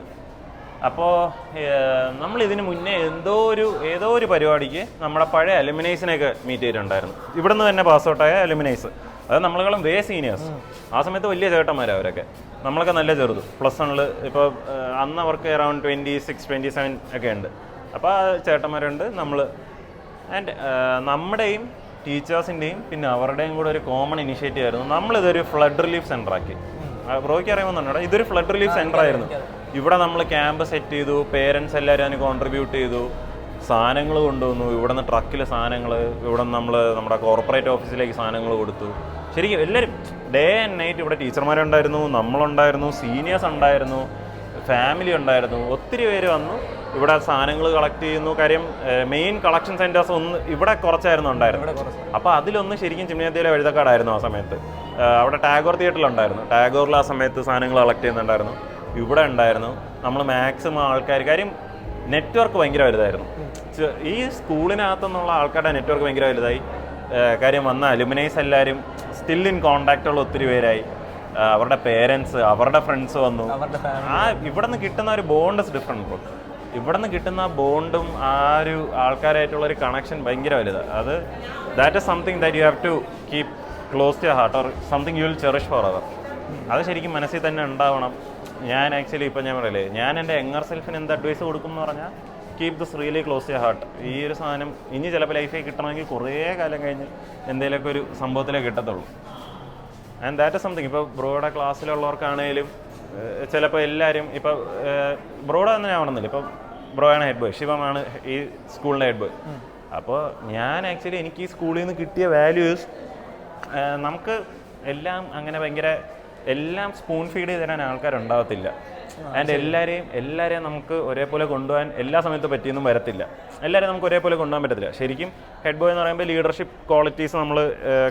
അപ്പോൾ നമ്മൾ ഇതിന് മുന്നേ ഏതോ ഒരു പരിപാടിക്ക് നമ്മുടെ പഴയ അലുമിനൈസിനെയൊക്കെ മീറ്റ് ചെയ്തിട്ടുണ്ടായിരുന്നു. ഇവിടെ നിന്ന് തന്നെ പാസ് ഔട്ടായ അലുമിനൈസ്, അത് നമ്മളെക്കാളും വേ സീനിയേഴ്സ്. ആ സമയത്ത് വലിയ ചേട്ടന്മാരാണ് അവരൊക്കെ, നമ്മളൊക്കെ നല്ല ചെറുത്. +1 ഇപ്പോൾ അന്ന് അവർക്ക് അറൗണ്ട് 26, 27 ഒക്കെ ഉണ്ട്. അപ്പോൾ ആ ചേട്ടന്മാരുണ്ട്, നമ്മൾ. ആൻഡ് നമ്മുടെയും ടീച്ചേഴ്സിൻ്റെയും പിന്നെ അവരുടെയും കൂടെ ഒരു കോമൺ ഇനിഷ്യേറ്റീവ് ആയിരുന്നു. നമ്മളിതൊരു ഫ്ലഡ് റിലീഫ് സെൻ്റർ ആക്കി. ബ്രോയ്ക്ക് അറിയുമെന്നുണ്ടോ, ഇതൊരു ഫ്ലഡ് റിലീഫ് സെൻ്റർ ആയിരുന്നു. ഇവിടെ നമ്മൾ ക്യാമ്പ് സെറ്റ് ചെയ്തു, പേരൻസ് എല്ലാവരും അതിന് കോൺട്രിബ്യൂട്ട് ചെയ്തു, സാധനങ്ങൾ കൊണ്ടുവന്നു. ഇവിടെ നിന്ന് ട്രക്കിൽ സാധനങ്ങൾ, ഇവിടെ നിന്ന് നമ്മൾ നമ്മുടെ കോർപ്പറേറ്റ് ഓഫീസിലേക്ക് സാധനങ്ങൾ കൊടുത്തു. ശരിക്കും എല്ലാവരും ഡേ ആൻഡ് നൈറ്റ് ഇവിടെ ടീച്ചർമാരുണ്ടായിരുന്നു, നമ്മളുണ്ടായിരുന്നു, സീനിയേഴ്സ് ഉണ്ടായിരുന്നു, ഫാമിലി ഉണ്ടായിരുന്നു. ഒത്തിരി പേര് വന്നു ഇവിടെ സാധനങ്ങൾ കളക്ട് ചെയ്യുന്നു. കാര്യം മെയിൻ കളക്ഷൻ സെൻറ്റേഴ്സ് ഒന്ന് ഇവിടെ കുറച്ചായിരുന്നു ഉണ്ടായിരുന്നു. അപ്പോൾ അതിലൊന്ന് ശരിക്കും ചിമ്മിയത്തിയിലെ വഴുതക്കാടായിരുന്നു ആ സമയത്ത്. അവിടെ ടാഗോർ തിയേറ്ററിലുണ്ടായിരുന്നു. ടാഗോറിൽ ആ സമയത്ത് സാധനങ്ങൾ കളക്ട് ചെയ്യുന്നുണ്ടായിരുന്നു. ഇവിടെ ഉണ്ടായിരുന്നു. നമ്മൾ മാക്സിമം ആൾക്കാർ, കാര്യം നെറ്റ്വർക്ക് ഭയങ്കര വലുതായിരുന്നു. ഈ സ്കൂളിനകത്തുനിന്നുള്ള ആൾക്കാരുടെ നെറ്റ്വർക്ക് ഭയങ്കര വലുതായി. കാര്യം വന്ന അലുമിനൈസ് എല്ലാവരും സ്റ്റിൽ ഇൻ കോണ്ടാക്റ്റുള്ള ഒത്തിരി പേരായി. അവരുടെ പേരൻസ്, അവരുടെ ഫ്രണ്ട്സ് വന്നു. ആ ഇവിടെ നിന്ന് കിട്ടുന്ന ഒരു ബോണ്ട് ഇസ് ഡിഫറെൻറ്റ്. ഇവിടെ നിന്ന് കിട്ടുന്ന ബോണ്ടും ആ ഒരു ആൾക്കാരായിട്ടുള്ളൊരു കണക്ഷൻ ഭയങ്കര വലുതാണ്. അത് that is something that you have to keep close to your heart, or something you will cherish forever. അത് ശരിക്കും മനസ്സിൽ തന്നെ ഉണ്ടാവണം. ഞാൻ ആക്ച്വലി ഇപ്പം ഞാൻ പറയില്ലേ, ഞാൻ എൻ്റെ യങ്ങർ സെൽഫിന് എന്ത് അഡ്വൈസ് കൊടുക്കും എന്ന് പറഞ്ഞാൽ, keep this really close to your heart. ഈ ഒരു സാധനം ഇനി ചിലപ്പോൾ ലൈഫിൽ കിട്ടണമെങ്കിൽ കുറേ കാലം കഴിഞ്ഞ് എന്തെങ്കിലുമൊക്കെ ഒരു സംഭവത്തിലേ കിട്ടത്തുള്ളൂ. And that is something. ഇപ്പോൾ ബ്രോയുടെ ക്ലാസ്സിലുള്ളവർക്കാണേലും ചിലപ്പോൾ എല്ലാവരും ഇപ്പോൾ ബ്രോയുടെ തന്നെ ഞാൻ പറഞ്ഞില്ല, ഇപ്പോൾ ബ്രോയാണ് ഹെഡ് ബോയ്, ശിവമാണ് ഈ സ്കൂളിൻ്റെ ഹെഡ് ബോയ്. അപ്പോൾ ഞാൻ ആക്ച്വലി എനിക്ക് ഈ സ്കൂളിൽ നിന്ന് കിട്ടിയ വാല്യൂസ്, നമുക്ക് എല്ലാം അങ്ങനെ ഭയങ്കര എല്ലാം സ്പൂൺ ഫീഡ് ചെയ്ത് തരാൻ ആൾക്കാരുണ്ടാകത്തില്ല. ആൻഡ് എല്ലാവരെയും നമുക്ക് ഒരേപോലെ കൊണ്ടുപോകാൻ എല്ലാ സമയത്തും പറ്റിയൊന്നും വരത്തില്ല. എല്ലാവരെയും നമുക്ക് ഒരേപോലെ കൊണ്ടുപോകാൻ പറ്റത്തില്ല. ശരിക്കും ഹെഡ് ബോയ് എന്ന് പറയുമ്പോൾ ലീഡർഷിപ്പ് ക്വാളിറ്റീസ് നമ്മൾ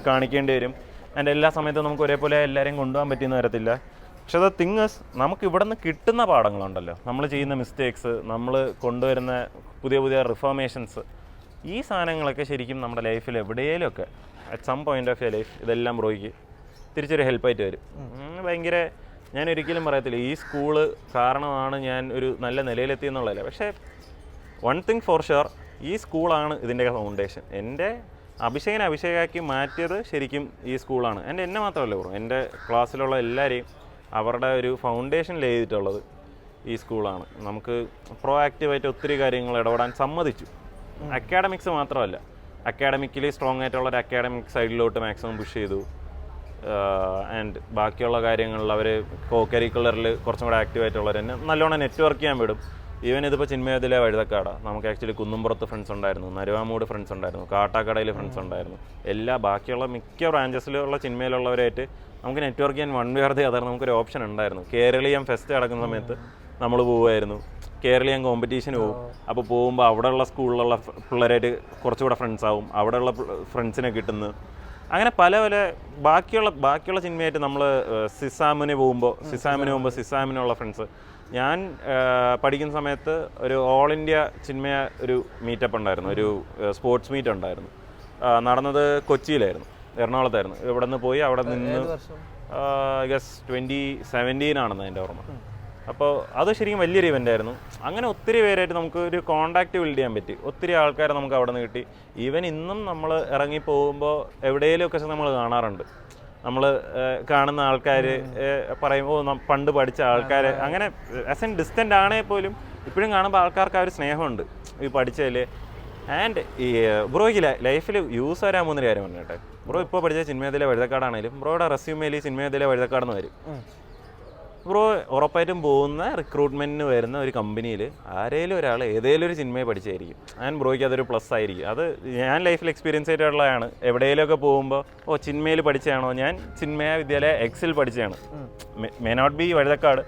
കാണിക്കേണ്ടി വരും. ആൻഡ് എല്ലാ സമയത്തും നമുക്ക് ഒരേപോലെ എല്ലാവരെയും കൊണ്ടുപോകാൻ പറ്റിയെന്ന് വരത്തില്ല. പക്ഷെ ദ തിങ് ഇസ്, നമുക്ക് ഇവിടെ നിന്ന് കിട്ടുന്ന പാഠങ്ങളുണ്ടല്ലോ, നമ്മൾ ചെയ്യുന്ന മിസ്റ്റേക്സ്, നമ്മൾ കൊണ്ടുവരുന്ന പുതിയ റിഫോർമേഷൻസ്, ഈ സാധനങ്ങളൊക്കെ ശരിക്കും നമ്മുടെ ലൈഫിൽ എവിടെയെങ്കിലുമൊക്കെ at some point of your life ഇതെല്ലാം ബ്രോയ്ക്ക് തിരിച്ചൊരു ഹെൽപ്പായിട്ട് വരും. ഭയങ്കര, ഞാൻ ഒരിക്കലും പറയത്തില്ല ഈ സ്കൂള് കാരണമാണ് ഞാൻ ഒരു നല്ല നിലയിലെത്തിയെന്നുള്ളതല്ല. പക്ഷേ വൺ തിങ് ഫോർ ഷുവർ, ഈ സ്കൂളാണ് ഇതിൻ്റെ ഫൗണ്ടേഷൻ. എൻ്റെ അഭിഷേകാക്കി മാറ്റിയത് ശരിക്കും ഈ സ്കൂളാണ്. എന്നെ മാത്രമല്ല ബ്രോ, എൻ്റെ ക്ലാസ്സിലുള്ള എല്ലാവരെയും അവരുടെ ഒരു ഫൗണ്ടേഷൻ ലേ ചെയ്തിട്ടുള്ളത് ഈ സ്കൂളാണ്. നമുക്ക് പ്രോ ആക്റ്റീവായിട്ട് ഒത്തിരി കാര്യങ്ങൾ ഇടപെടാൻ സമ്മതിച്ചു. അക്കാഡമിക്സ് മാത്രമല്ല, അക്കാഡമിക്കലി സ്ട്രോങ് ആയിട്ടുള്ളൊരു അക്കാഡമിക് സൈഡിലോട്ട് മാക്സിമം പുഷ് ചെയ്തു. ആൻഡ് ബാക്കിയുള്ള കാര്യങ്ങളിൽ അവർ കോ കരിക്കുലറിൽ കുറച്ചും കൂടെ ആക്റ്റീവായിട്ടുള്ളവർ തന്നെ നല്ലോണം നെറ്റ്വർക്ക് ചെയ്യാൻ വിടും. ഈവൻ ഇതിപ്പോൾ ചിന്മയത്തിലെ വഴുതക്കാടാണ്, നമുക്ക് ആക്ച്വലി കുന്നുംപുറത്ത് ഫ്രണ്ട്സ് ഉണ്ടായിരുന്നു, നരുവാമൂട് ഫ്രണ്ട്സ് ഉണ്ടായിരുന്നു, കാട്ടാക്കടയിൽ ഫ്രണ്ട്സ് ഉണ്ടായിരുന്നു. ബാക്കിയുള്ള മിക്ക ബ്രാഞ്ചസിലുള്ള ചിന്മയിലുള്ളവരായിട്ട് നമുക്ക് നെറ്റ്വർക്ക് ചെയ്യാൻ one way or the other നമുക്കൊരു ഓപ്ഷൻ ഉണ്ടായിരുന്നു. കേരളീയം ഫെസ്റ്റ് നടക്കുന്ന സമയത്ത് നമ്മൾ പോവുമായിരുന്നു, കേരളീയം കോമ്പറ്റീഷന് പോകും. അപ്പോൾ പോകുമ്പോൾ അവിടെയുള്ള സ്കൂളിലുള്ള പിള്ളേരായിട്ട് കുറച്ചുകൂടെ ഫ്രണ്ട്സ് ആവും, അവിടെയുള്ള ഫ്രണ്ട്സിനെ കിട്ടുന്നു. അങ്ങനെ പല ബാക്കിയുള്ള ചിന്മയായിട്ട് നമ്മൾ സിസാമിന് പോകുമ്പോൾ സിസാമിനുള്ള ഫ്രണ്ട്സ്. ഞാൻ പഠിക്കുന്ന സമയത്ത് ഒരു ഓൾ ഇന്ത്യ ചിന്മയ ഒരു മീറ്റപ്പ് ഉണ്ടായിരുന്നു, ഒരു സ്പോർട്സ് മീറ്റ് ഉണ്ടായിരുന്നു. നടന്നത് കൊച്ചിയിലായിരുന്നു, എറണാകുളത്തായിരുന്നു. ഇവിടെ നിന്ന് പോയി അവിടെ നിന്ന് ഐ ഗസ് 2017 ആണെന്ന് എൻ്റെ ഓർമ്മ. അപ്പോൾ അത് ശരിക്കും വലിയൊരു ഇവൻ്റ് ആയിരുന്നു. അങ്ങനെ ഒത്തിരി പേരായിട്ട് നമുക്ക് ഒരു കോണ്ടാക്റ്റ് ബിൽഡ് ചെയ്യാൻ പറ്റി. ഒത്തിരി ആൾക്കാരെ നമുക്ക് അവിടെ നിന്ന് കിട്ടി. ഈവൻ ഇന്നും നമ്മൾ ഇറങ്ങി പോകുമ്പോൾ എവിടെയെങ്കിലുമൊക്കെ നമ്മൾ കാണാറുണ്ട്. നമ്മൾ കാണുന്ന ആൾക്കാർ പറയുമ്പോൾ പണ്ട് പഠിച്ച ആൾക്കാർ, അങ്ങനെ ആസ് എൻ ഡിസ്റ്റൻ്റ് ആണെങ്കിൽ പോലും ഇപ്പോഴും കാണുമ്പോൾ ആൾക്കാർക്ക് ആ ഒരു സ്നേഹമുണ്ട് ഈ പഠിച്ചതിൽ. ആൻഡ് ഈ ബ്രോയ്ക്ക് ലൈഫിൽ യൂസ് വരാൻ പോകുന്നൊരു കാര്യം പറഞ്ഞിട്ടെ, ബ്രോ ഇപ്പോൾ പഠിച്ച ചിന്മയത്തിലെ വഴുതക്കാടാണെങ്കിലും ബ്രോയുടെ റെസ്യൂമേൽ ചിന്മയത്തിലെ വഴുതക്കാടെന്ന് വരും. ബ്രോ ഉറപ്പായിട്ടും പോകുന്ന റിക്രൂട്ട്മെൻറ്റിന് വരുന്ന ഒരു കമ്പനിയിൽ ആരെങ്കിലും ഒരാൾ ഏതെങ്കിലും ഒരു ചിന്മയെ പഠിച്ചായിരിക്കും. ആൻഡ് ബ്രോയ്ക്ക് അതൊരു പ്ലസ് ആയിരിക്കും. അത് ഞാൻ ലൈഫിൽ എക്സ്പീരിയൻസ് ആയിട്ടുള്ളതാണ്. എവിടെയെങ്കിലുമൊക്കെ പോകുമ്പോൾ ചിന്മയിൽ പഠിച്ചതാണോ, ഞാൻ ചിന്മയ വിദ്യാലയ എക്സിൽ പഠിച്ചതാണ്, may not be Vazhuthacaud,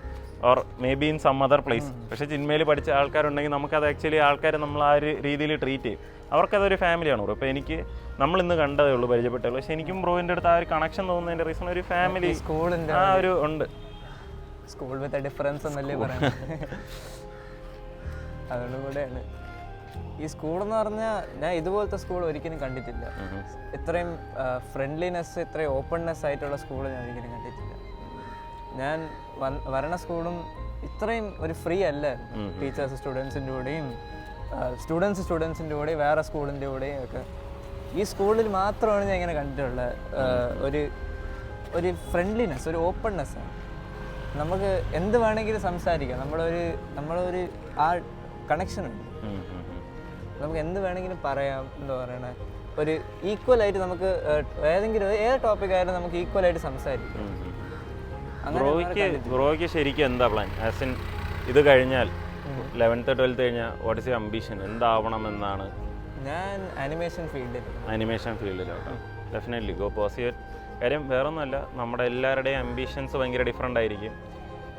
or maybe in some other place. പക്ഷേ ചിന്മയിൽ പഠിച്ച ആൾക്കാരുണ്ടെങ്കിൽ നമുക്കത് ആക്ച്വലി ആൾക്കാർ നമ്മൾ ആ ഒരു രീതിയിൽ ട്രീറ്റ് ചെയ്യും. അവർക്കതൊരു ഫാമിലിയാണ് ബ്രോ. ഇപ്പോൾ എനിക്ക് നമ്മളിന്ന് കണ്ടതേ ഉള്ളൂ, പരിചയപ്പെട്ടേ ഉള്ളൂ. പക്ഷേ എനിക്കും ബ്രോയിൻ്റെ അടുത്ത് ആ ഒരു കണക്ഷൻ തോന്നുന്നതിൻ്റെ റീസൺ ഒരു ഫാമിലി സ്കൂളിൻ്റെ ആ ഒരു ഉണ്ട്. സ്കൂൾ വിത്ത് ഡിഫറൻസ് എന്നല്ലേ പറയുന്നത്. അതുകൊണ്ട് കൂടെയാണ് ഈ സ്കൂളെന്ന് പറഞ്ഞാൽ ഞാൻ ഇതുപോലത്തെ സ്കൂൾ ഒരിക്കലും കണ്ടിട്ടില്ല. ഇത്രയും ഫ്രണ്ട്ലിനെസ്, ഇത്രയും ഓപ്പൺനെസ് ആയിട്ടുള്ള സ്കൂൾ ഞാൻ ഒരിക്കലും കണ്ടിട്ടില്ല. ഞാൻ വരണ സ്കൂളും ഇത്രയും ഒരു ഫ്രീ അല്ല. ടീച്ചേഴ്സ് സ്റ്റുഡൻസിൻ്റെ കൂടെയും സ്റ്റുഡൻസിൻ്റെ കൂടെയും വേറെ സ്കൂളിൻ്റെ കൂടെയും ഒക്കെ ഈ സ്കൂളിൽ മാത്രമാണ് ഞാൻ ഇങ്ങനെ കണ്ടിട്ടുള്ളത്. ഒരു ഫ്രണ്ട്ലിനെസ്, ഒരു ഓപ്പൺനെസ് ആണ്. നമുക്ക് എന്ത് വേണമെങ്കിലും സംസാരിക്കാം. നമ്മളൊരു ആ കണക്ഷൻ ഉണ്ട്. നമുക്ക് എന്ത് വേണമെങ്കിലും പറയാം. എന്താ പറയണേ, ഒരു ഈക്വലായിട്ട് നമുക്ക് ഏത് ടോപ്പിക് ആയാലും നമുക്ക് ഈക്വലായിട്ട് സംസാരിക്കാം. ബ്രോയ്ക്ക് ശരിക്കും എന്താ പ്ലാൻ? ആസ് ഇൻ ഇത് കഴിഞ്ഞാൽ 11th 12th കഴിഞ്ഞാൽ വാട്ട് ഇസ് യുവർ അംബിഷൻ? എന്താവണമെന്നാണ്? ഞാൻ അനിമേഷൻ ഫീൽഡിലോട്ടോ ഡെഫിനറ്റ്ലി ഗോ പോസിറ്റ്. കാര്യം വേറൊന്നുമല്ല, നമ്മുടെ എല്ലാവരുടെയും അംബിഷൻസ് ഭയങ്കര ഡിഫറെൻ്റ് ആയിരിക്കും.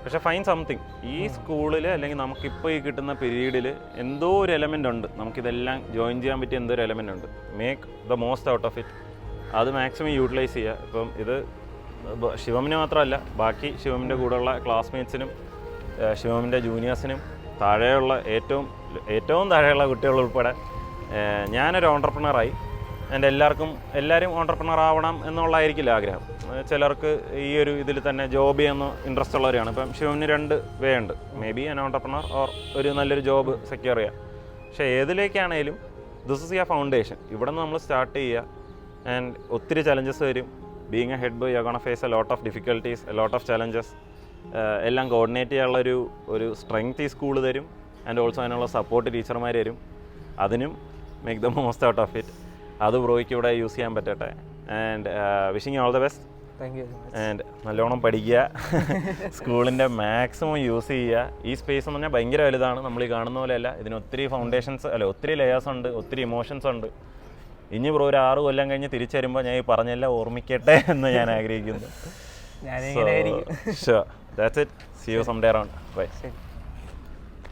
പക്ഷേ ഫൈൻ സംതിങ്. ഈ സ്കൂളിൽ അല്ലെങ്കിൽ നമുക്കിപ്പോൾ ഈ കിട്ടുന്ന പീരീഡിൽ എന്തോ ഒരു എലമെൻ്റ് ഉണ്ട്, നമുക്കിതെല്ലാം ജോയിൻ ചെയ്യാൻ പറ്റിയ എന്തോ ഒരു എലമെൻ്റ് ഉണ്ട്. Make the most out of it. അത് മാക്സിമം യൂട്ടിലൈസ് ചെയ്യുക. ഇപ്പം ഇത് ശിവമിന് മാത്രമല്ല, ബാക്കി ശിവമിൻ്റെ കൂടെയുള്ള ക്ലാസ്മേറ്റ്സിനും ശിവമിൻ്റെ ജൂനിയേഴ്സിനും താഴെയുള്ള ഏറ്റവും താഴെയുള്ള കുട്ടികളുൾപ്പെടെ ഞാനൊരു ഓൺട്രപ്രണറായി. എൻ്റെ എല്ലാവരും ഓൺട്രപ്രണർ ആവണം എന്നുള്ളതായിരിക്കില്ല ആഗ്രഹം. ചിലർക്ക് ഈ ഒരു ഇതിൽ തന്നെ ജോബ് ചെയ്യുന്ന ഇൻട്രസ്റ്റ് ഉള്ളവരാണ്. ഇപ്പം ശിവമിന് 2 വേ ഉണ്ട്. May be an entrepreneur or ഒരു നല്ലൊരു ജോബ് സെക്യൂർ ചെയ്യുക. പക്ഷേ ഏതിലേക്കാണേലും ദിസ് ഇസ് യുവർ ഫൗണ്ടേഷൻ. ഇവിടെ നിന്ന് നമ്മൾ സ്റ്റാർട്ട് ചെയ്യുക. ആൻഡ് ഒത്തിരി ചലഞ്ചസ് വരും. Being a head boy you are gonna face a lot of difficulties, a lot of challenges. എല്ലാം കോർഡിനേറ്റ് ചെയ്യാനുള്ള ഒരു സ്ട്രെങ്ത് ഈ സ്കൂൾ തരും. ആൻഡ് ഓൾസോ അതിനുള്ള സപ്പോർട്ട് ടീച്ചർമാർ തരും. അതിനും make the most out of it. അത് ബ്രോയ്ക്ക് ഇവിടെ യൂസ് ചെയ്യാൻ പറ്റട്ടെ. And wishing all the best. And നല്ലോണം പഠിക്കുക, സ്കൂളിൻ്റെ മാക്സിമം യൂസ് ചെയ്യുക. ഈ സ്പേസ് എന്ന് പറഞ്ഞാൽ ഭയങ്കര വലുതാണ്. നമ്മൾ ഈ കാണുന്ന പോലെയല്ല. ഇതിന് ഒത്തിരി ഫൗണ്ടേഷൻസ് ഒത്തിരി ലെയേഴ്സ് ഉണ്ട്, ഒത്തിരി ഇമോഷൻസ് ഉണ്ട്. ഇനി ബ്രോ ഒരു 6 കൊല്ലം കഴിഞ്ഞ് തിരിച്ചു വരുമ്പോൾ ഞാൻ ഈ പറഞ്ഞെല്ലാം ഓർമ്മിക്കട്ടെ എന്ന് ഞാൻ ആഗ്രഹിക്കുന്നു. So, sure. That's it. See you someday around. Bye.